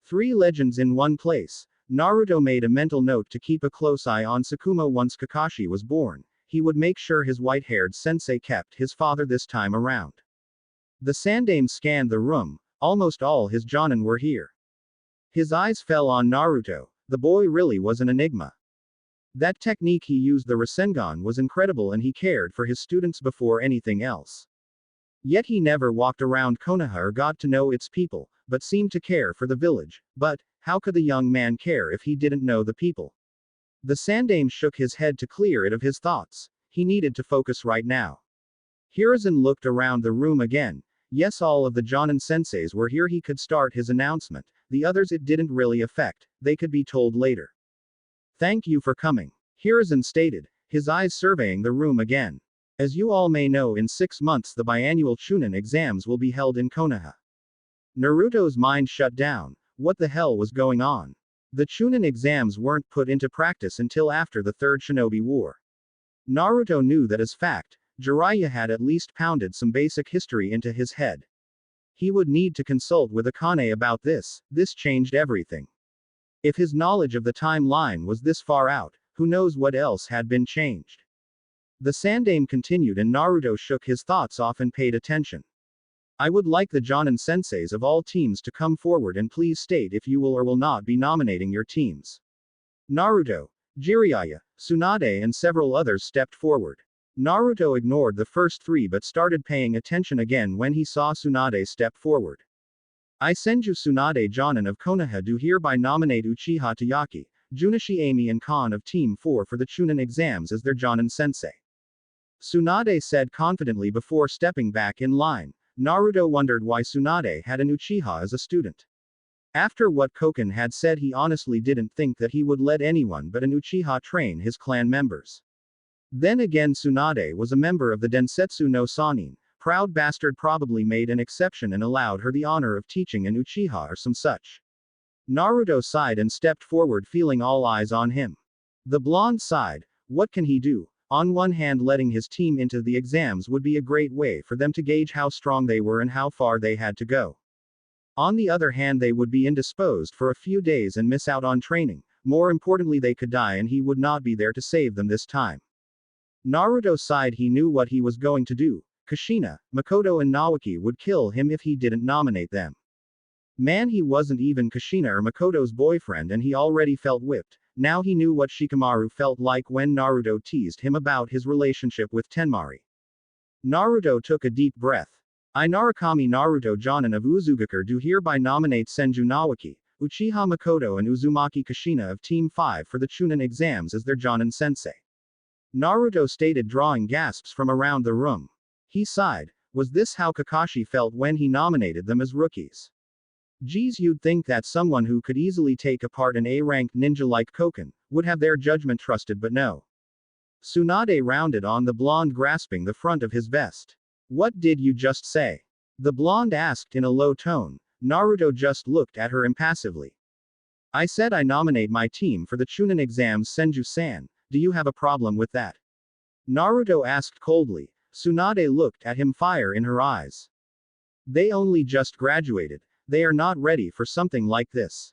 3 legends in one place. Naruto made a mental note to keep a close eye on Tsukumo once Kakashi was born. He would make sure his white-haired sensei kept his father this time around. The Sandame scanned the room. Almost all his Jonin were here. His eyes fell on Naruto. The boy really was an enigma. That technique he used, the Rasengan, was incredible, and he cared for his students before anything else. Yet he never walked around Konoha or got to know its people, but seemed to care for the village. But how could the young man care if he didn't know the people? The Sandame shook his head to clear it of his thoughts. He needed to focus right now. Hiruzen looked around the room again. Yes, all of the Jonin senseis were here. He could start his announcement. The others it didn't really affect. They could be told later. Thank you for coming, Hiruzen stated, his eyes surveying the room again. As you all may know, in 6 months the biannual Chunin exams will be held in Konoha. Naruto's mind shut down. What the hell was going on? The Chunin exams weren't put into practice until after the Third Shinobi War. Naruto knew that as fact. Jiraiya had at least pounded some basic history into his head. He would need to consult with Akane about this. This changed everything. If his knowledge of the timeline was this far out, who knows what else had been changed. The Sandame continued, and Naruto shook his thoughts off and paid attention. I would like the Jonin senseis of all teams to come forward and please state if you will or will not be nominating your teams. Naruto, Jiraiya, Tsunade and several others stepped forward. Naruto ignored the first three but started paying attention again when he saw Tsunade step forward. I Senju Tsunade Jonin of Konoha do hereby nominate Uchiha Tayaki, Junichi Amy and Khan of Team 4 for the Chunin exams as their Jonin sensei. Tsunade said confidently before stepping back in line. Naruto wondered why Tsunade had an Uchiha as a student. After what Koken had said, he honestly didn't think that he would let anyone but an Uchiha train his clan members. Then again, Tsunade was a member of the Densetsu no Sanin. Proud bastard probably made an exception and allowed her the honor of teaching an Uchiha or some such. Naruto sighed and stepped forward, feeling all eyes on him. The blonde sighed. What can he do? On one hand, letting his team into the exams would be a great way for them to gauge how strong they were and how far they had to go. On the other hand, they would be indisposed for a few days and miss out on training. More importantly, they could die and he would not be there to save them this time. Naruto sighed. He knew what he was going to do. Kushina, Makoto and Naoki would kill him if he didn't nominate them. Man, he wasn't even Kushina or Makoto's boyfriend and he already felt whipped. Now he knew what Shikamaru felt like when Naruto teased him about his relationship with Tenmari. Naruto took a deep breath. I Narukami Naruto Jonin of Uzugakure do hereby nominate Senju Naoki, Uchiha Makoto and Uzumaki Kushina of Team 5 for the Chunin exams as their Jonin sensei. Naruto stated, drawing gasps from around the room. He sighed. Was this how Kakashi felt when he nominated them as rookies? Geez, you'd think that someone who could easily take apart an A-ranked ninja like Koken would have their judgment trusted, but no. Tsunade rounded on the blonde, grasping the front of his vest. What did you just say? The blonde asked in a low tone. Naruto just looked at her impassively. I said I nominate my team for the Chunin exams, Senju-san. Do you have a problem with that? Naruto asked coldly. Tsunade looked at him, fire in her eyes. They only just graduated. They are not ready for something like this.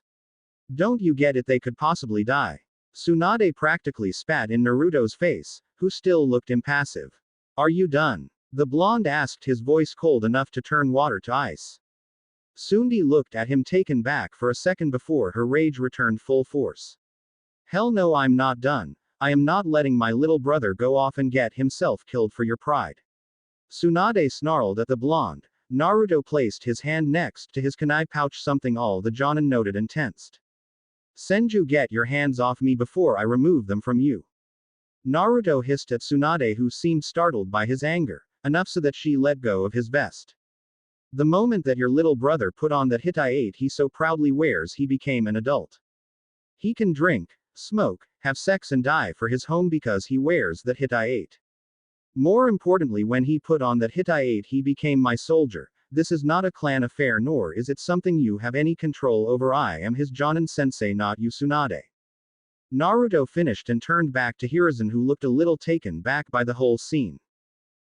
Don't you get it? They could possibly die. Tsunade practically spat in Naruto's face, who still looked impassive. Are you done? The blonde asked, his voice cold enough to turn water to ice. Tsunade looked at him, taken back for a second before her rage returned full force. Hell no, I'm not done. I am not letting my little brother go off and get himself killed for your pride. Tsunade snarled at the blonde. Naruto placed his hand next to his kunai pouch, something all the Jonin noted and tensed. Senju, get your hands off me before I remove them from you. Naruto hissed at Tsunade, who seemed startled by his anger, enough so that she let go of his vest. The moment that your little brother put on that hitai he so proudly wears, he became an adult. He can drink, smoke, have sex and die for his home because he wears that hitai. More importantly, when he put on that hitai he became my soldier. This is not a clan affair, nor is it something you have any control over. I am his Jonin sensei, not you, Tsunade. Naruto finished and turned back to Hiruzen, who looked a little taken back by the whole scene.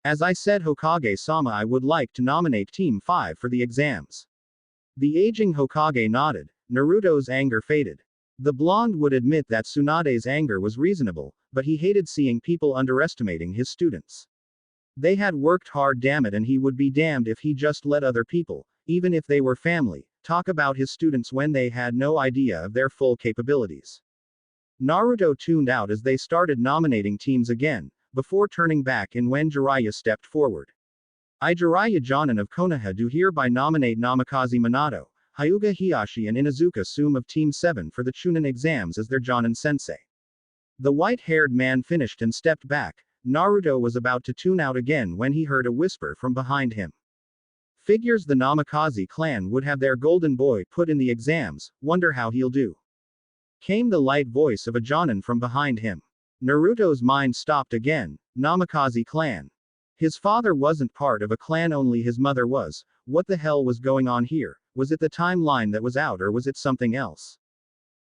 As I said, Hokage-sama, I would like to nominate Team 5 for the exams. The aging Hokage nodded. Naruto's anger faded. The blonde would admit that Tsunade's anger was reasonable, but he hated seeing people underestimating his students. They had worked hard, damn it, and he would be damned if he just let other people, even if they were family, talk about his students when they had no idea of their full capabilities. Naruto tuned out as they started nominating teams again, before turning back in when Jiraiya stepped forward. I Jiraiya Jonin of Konoha do hereby nominate Namikaze Minato, Hyuga Hiyashi and Inazuka Sume of Team 7 for the Chunin exams as their Jonin sensei. The white-haired man finished and stepped back. Naruto was about to tune out again when he heard a whisper from behind him. Figures the Namikaze clan would have their golden boy put in the exams, wonder how he'll do. Came the light voice of a Jonin from behind him. Naruto's mind stopped again. Namikaze clan. His father wasn't part of a clan, only his mother was. What the hell was going on here? Was it the timeline that was out, or was it something else?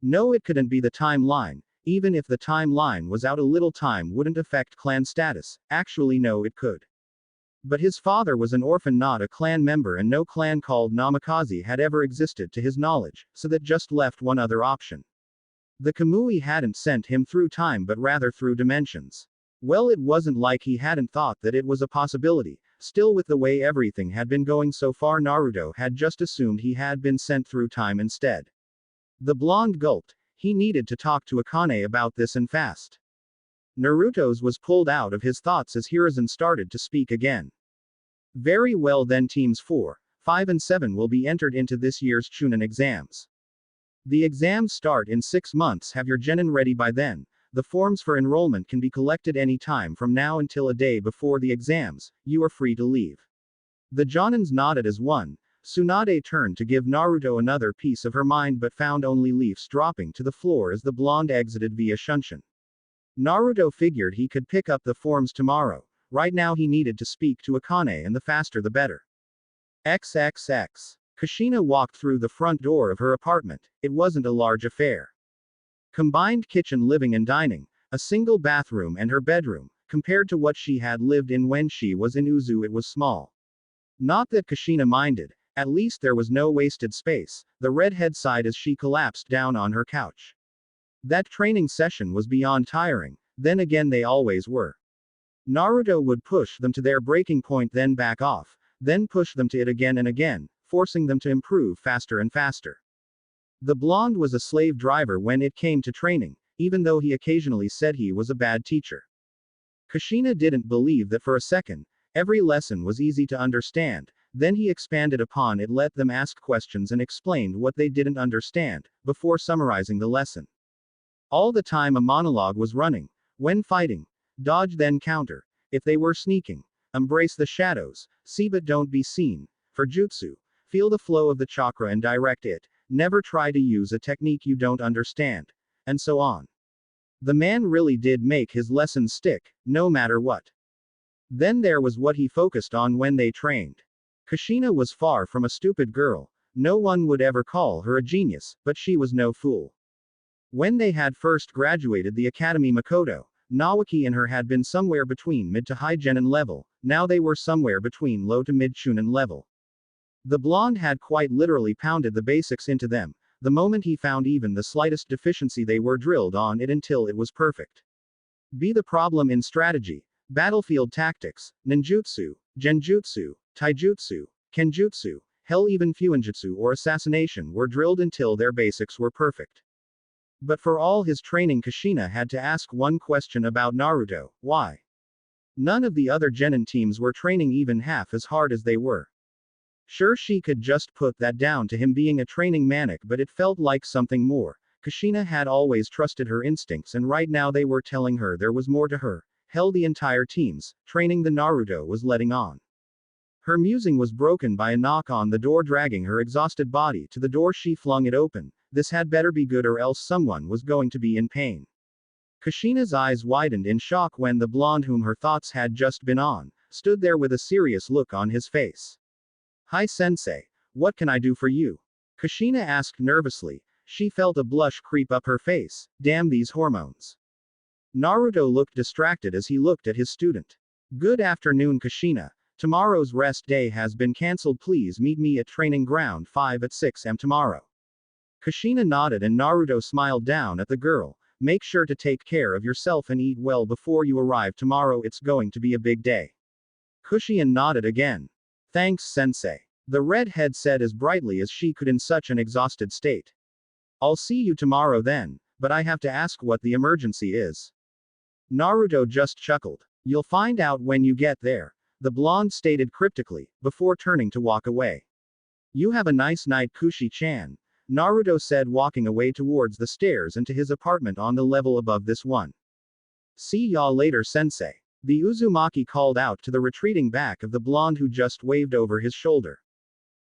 No, it couldn't be the timeline. Even if the timeline was out, a little time wouldn't affect clan status. Actually, no, it could. But his father was an orphan, not a clan member, and no clan called Namikaze had ever existed to his knowledge, so that just left one other option. The Kamui hadn't sent him through time but rather through dimensions. Well, it wasn't like he hadn't thought that it was a possibility. Still, with the way everything had been going so far, Naruto had just assumed he had been sent through time instead. The blonde gulped. He needed to talk to Akane about this, and fast. Naruto's was pulled out of his thoughts as Hiruzen started to speak again. Very well then, teams 4, 5 and 7 will be entered into this year's Chunin exams. The exams start in 6 months. Have your genin ready by then. The forms for enrollment can be collected any time from now until a day before the exams. You are free to leave. The Jonins nodded as one. Tsunade turned to give Naruto another piece of her mind but found only leaves dropping to the floor as the blonde exited via Shunshin. Naruto figured he could pick up the forms tomorrow. Right now he needed to speak to Akane, and the faster the better. XXX. Kushina walked through the front door of her apartment. It wasn't a large affair. Combined kitchen, living and dining, a single bathroom and her bedroom. Compared to what she had lived in when she was in Uzu, it was small. Not that Kushina minded. At least there was no wasted space. The redhead sighed as she collapsed down on her couch. That training session was beyond tiring. Then again, they always were. Naruto would push them to their breaking point, then back off, then push them to it again and again, forcing them to improve faster and faster. The blonde was a slave driver when it came to training, even though he occasionally said he was a bad teacher. Kushina didn't believe that for a second. Every lesson was easy to understand. Then he expanded upon it, let them ask questions and explained what they didn't understand, before summarizing the lesson. All the time a monologue was running. When fighting, dodge then counter. If they were sneaking, embrace the shadows, see but don't be seen. For jutsu, feel the flow of the chakra and direct it. Never try to use a technique you don't understand. And so on. The man really did make his lessons stick, no matter what. Then there was what he focused on when they trained. Kushina was far from a stupid girl. No one would ever call her a genius, but she was no fool. When they had first graduated the academy, Makoto, Nawaki and her had been somewhere between mid to high genin level. Now they were somewhere between low to mid chunin level. The blonde had quite literally pounded the basics into them. The moment he found even the slightest deficiency, they were drilled on it until it was perfect. Be the problem in strategy, battlefield tactics, ninjutsu, genjutsu, taijutsu, kenjutsu, hell even fuinjutsu or assassination were drilled until their basics were perfect. But for all his training, Kushina had to ask one question about Naruto: why? None of the other genin teams were training even half as hard as they were. Sure, she could just put that down to him being a training maniac, but it felt like something more. Kushina had always trusted her instincts, and right now they were telling her there was more to her. Hell, the entire team's training the Naruto was letting on. Her musing was broken by a knock on the door, dragging her exhausted body to the door. She flung it open. This had better be good, or else someone was going to be in pain. Kushina's eyes widened in shock when the blonde, whom her thoughts had just been on, stood there with a serious look on his face. "Hi Sensei. What can I do for you?" Kushina asked nervously. She felt a blush creep up her face. Damn these hormones. Naruto looked distracted as he looked at his student. "Good afternoon, Kushina. Tomorrow's rest day has been cancelled. Please meet me at training ground 5 at 6 am tomorrow." Kushina nodded and Naruto smiled down at the girl. "Make sure to take care of yourself and eat well before you arrive tomorrow. It's going to be a big day." Kushina nodded again. "Thanks, Sensei," the redhead said as brightly as she could in such an exhausted state. "I'll see you tomorrow then, but I have to ask what the emergency is." Naruto just chuckled. "You'll find out when you get there," the blonde stated cryptically, before turning to walk away. "You have a nice night, Kushi-chan," Naruto said, walking away towards the stairs and to his apartment on the level above this one. "See y'all later, Sensei," the Uzumaki called out to the retreating back of the blonde, who just waved over his shoulder.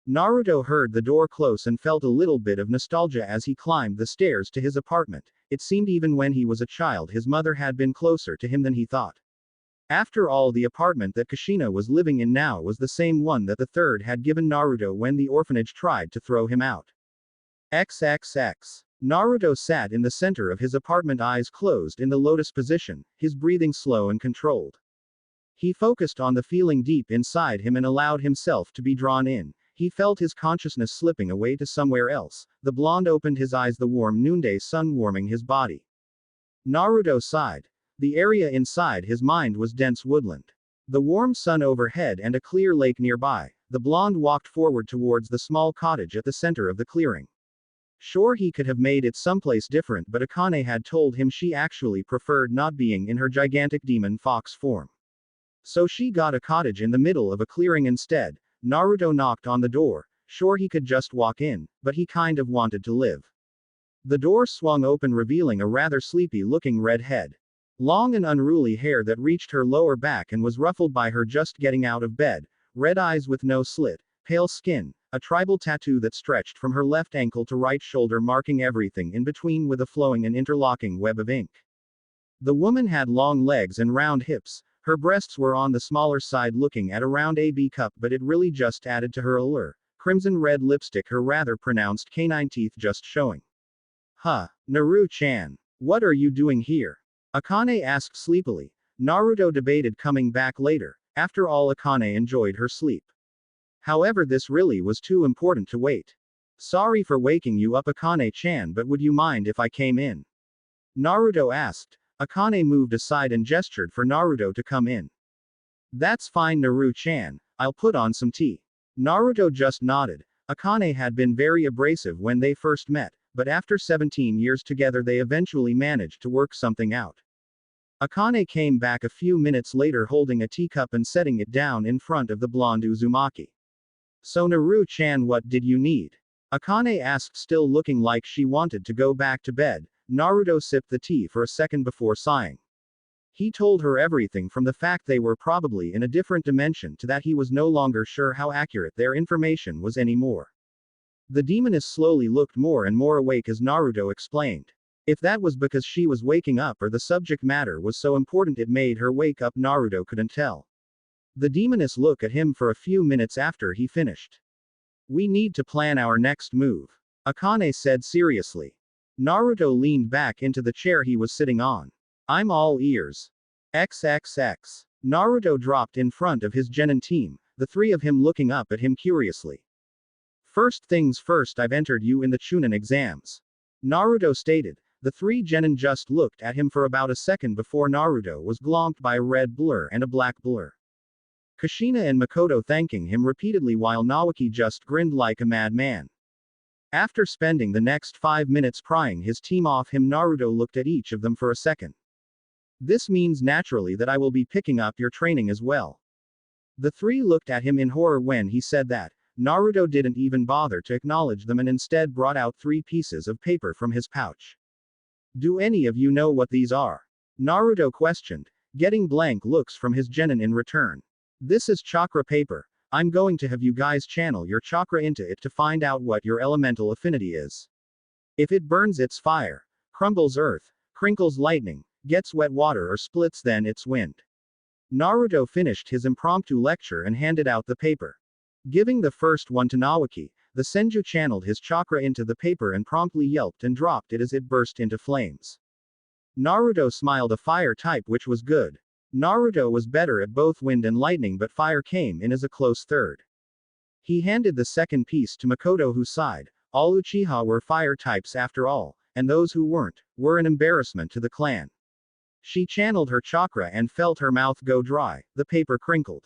Naruto heard the door close and felt a little bit of nostalgia as he climbed the stairs to his apartment. It seemed even when he was a child his mother had been closer to him than he thought. After all, the apartment that Kushina was living in now was the same one that the third had given Naruto when the orphanage tried to throw him out. XXX. Naruto sat in the center of his apartment, eyes closed in the lotus position, his breathing slow and controlled. He focused on the feeling deep inside him and allowed himself to be drawn in. He felt his consciousness slipping away to somewhere else. The blonde opened his eyes, the warm noonday sun warming his body. Naruto sighed. The area inside his mind was dense woodland. The warm sun overhead and a clear lake nearby. The blonde walked forward towards the small cottage at the center of the clearing. Sure, he could have made it someplace different, but Akane had told him she actually preferred not being in her gigantic demon fox form. So she got a cottage in the middle of a clearing instead. Naruto knocked on the door. Sure, he could just walk in, but he kind of wanted to live. The door swung open, revealing a rather sleepy-looking red head. Long and unruly hair that reached her lower back and was ruffled by her just getting out of bed, red eyes with no slit, pale skin, a tribal tattoo that stretched from her left ankle to right shoulder, marking everything in between with a flowing and interlocking web of ink. The woman had long legs and round hips. Her breasts were on the smaller side, looking at around a B cup, but it really just added to her allure. Crimson red lipstick, her rather pronounced canine teeth just showing. Huh, Naru-chan. What are you doing here? Akane asked sleepily. Naruto debated coming back later. After all, Akane enjoyed her sleep. However, this really was too important to wait. Sorry for waking you up, Akane-chan, but would you mind if I came in? Naruto asked. Akane moved aside and gestured for Naruto to come in. That's fine, Naru-chan. I'll put on some tea. Naruto just nodded. Akane had been very abrasive when they first met, but after 17 years together they eventually managed to work something out. Akane came back a few minutes later holding a teacup and setting it down in front of the blonde Uzumaki. So Naru-chan, what did you need? Akane asked, still looking like she wanted to go back to bed. Naruto sipped the tea for a second before sighing. He told her everything, from the fact they were probably in a different dimension to that he was no longer sure how accurate their information was anymore. The demoness slowly looked more and more awake as Naruto explained. If that was because she was waking up or the subject matter was so important it made her wake up, Naruto couldn't tell. The demoness looked at him for a few minutes after he finished. We need to plan our next move, Akane said seriously. Naruto leaned back into the chair he was sitting on. I'm all ears. XXX. Naruto dropped in front of his Jonin team, the three of him looking up at him curiously. First things first, I've entered you in the Chunin exams, Naruto stated. The three Jonin just looked at him for about a second before Naruto was glomped by a red blur and a black blur. Kushina and Makoto thanking him repeatedly while Naoki just grinned like a madman. After spending the next 5 minutes prying his team off him, Naruto looked at each of them for a second. This means naturally that I will be picking up your training as well. The three looked at him in horror when he said that. Naruto didn't even bother to acknowledge them and instead brought out 3 pieces of paper from his pouch. Do any of you know what these are? Naruto questioned, getting blank looks from his genin in return. This is chakra paper. I'm going to have you guys channel your chakra into it to find out what your elemental affinity is. If it burns, it's fire, crumbles earth, crinkles lightning, gets wet water, or splits, then it's wind. Naruto finished his impromptu lecture and handed out the paper. Giving the first one to Naoki, the Senju channeled his chakra into the paper and promptly yelped and dropped it as it burst into flames. Naruto smiled, a fire type, which was good. Naruto was better at both wind and lightning, but fire came in as a close third. He handed the second piece to Makoto, who sighed. All Uchiha were fire types after all, and those who weren't were an embarrassment to the clan. She channeled her chakra and felt her mouth go dry. The paper crinkled.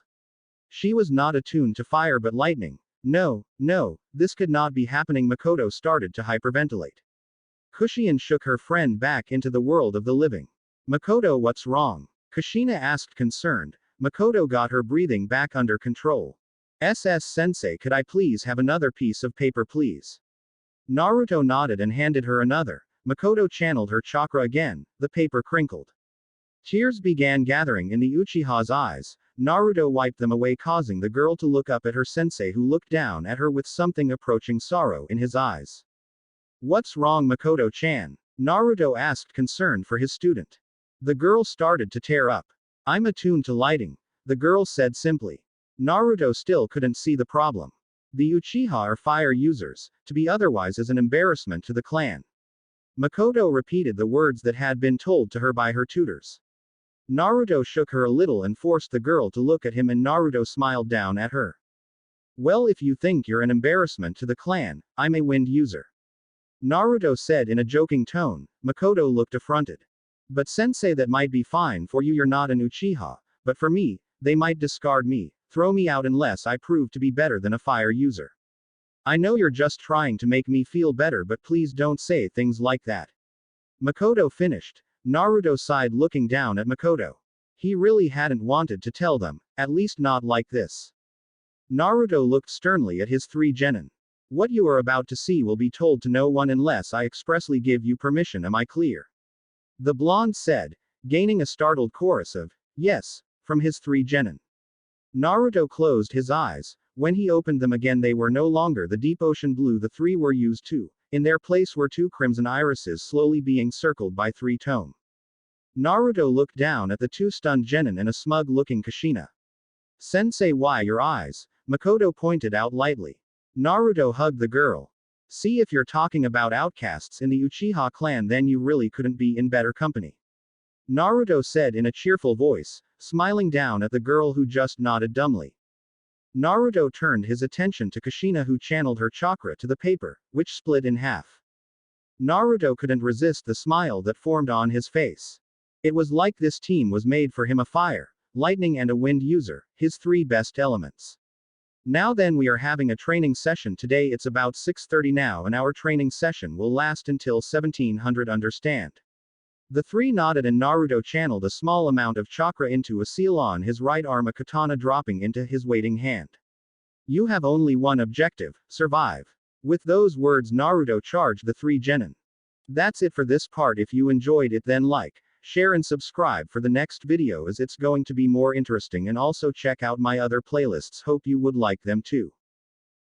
She was not attuned to fire but lightning. No, this could not be happening. Makoto started to hyperventilate. Kushina shook her friend back into the world of the living. Makoto, what's wrong? Kushina asked, concerned. Makoto got her breathing back under control. Sensei, could I please have another piece of paper, please? Naruto nodded and handed her another. Makoto channeled her chakra again. The paper crinkled. Tears began gathering in the Uchiha's eyes. Naruto wiped them away, causing the girl to look up at her sensei, who looked down at her with something approaching sorrow in his eyes. What's wrong, Makoto-chan? Naruto asked, concerned for his student. The girl started to tear up. I'm attuned to lighting, the girl said simply. Naruto still couldn't see the problem. The Uchiha are fire users. To be otherwise is an embarrassment to the clan. Makoto repeated the words that had been told to her by her tutors. Naruto shook her a little and forced the girl to look at him, and Naruto smiled down at her. Well, if you think you're an embarrassment to the clan, I'm a wind user, Naruto said in a joking tone. Makoto looked affronted. But sensei, that might be fine for you, you're not an Uchiha, but for me, they might discard me, throw me out unless I prove to be better than a fire user. I know you're just trying to make me feel better, but please don't say things like that. Makoto finished. Naruto sighed, looking down at Makoto. He really hadn't wanted to tell them, at least not like this. Naruto looked sternly at his three genin. What you are about to see will be told to no one unless I expressly give you permission, am I clear? The blonde said, gaining a startled chorus of, yes, from his three genin. Naruto closed his eyes. When he opened them again, they were no longer the deep ocean blue the three were used to. In their place were two crimson irises slowly being circled by three tone. Naruto looked down at the two stunned genin and a smug-looking Kushina. Sensei, why your eyes? Makoto pointed out lightly. Naruto hugged the girl. See, if you're talking about outcasts in the Uchiha clan, then you really couldn't be in better company. Naruto said in a cheerful voice, smiling down at the girl who just nodded dumbly. Naruto turned his attention to Kushina, who channeled her chakra to the paper, which split in half. Naruto couldn't resist the smile that formed on his face. It was like this team was made for him, a fire, lightning and a wind user, his three best elements. Now then, we are having a training session today. It's about 6:30 now and our training session will last until 1700, understand? The three nodded and Naruto channeled a small amount of chakra into a seal on his right arm, a katana dropping into his waiting hand. You have only one objective, survive. With those words, Naruto charged the three genin. That's it for this part. If you enjoyed it, then like, share and subscribe for the next video, as it's going to be more interesting, and also check out my other playlists. Hope you would like them too.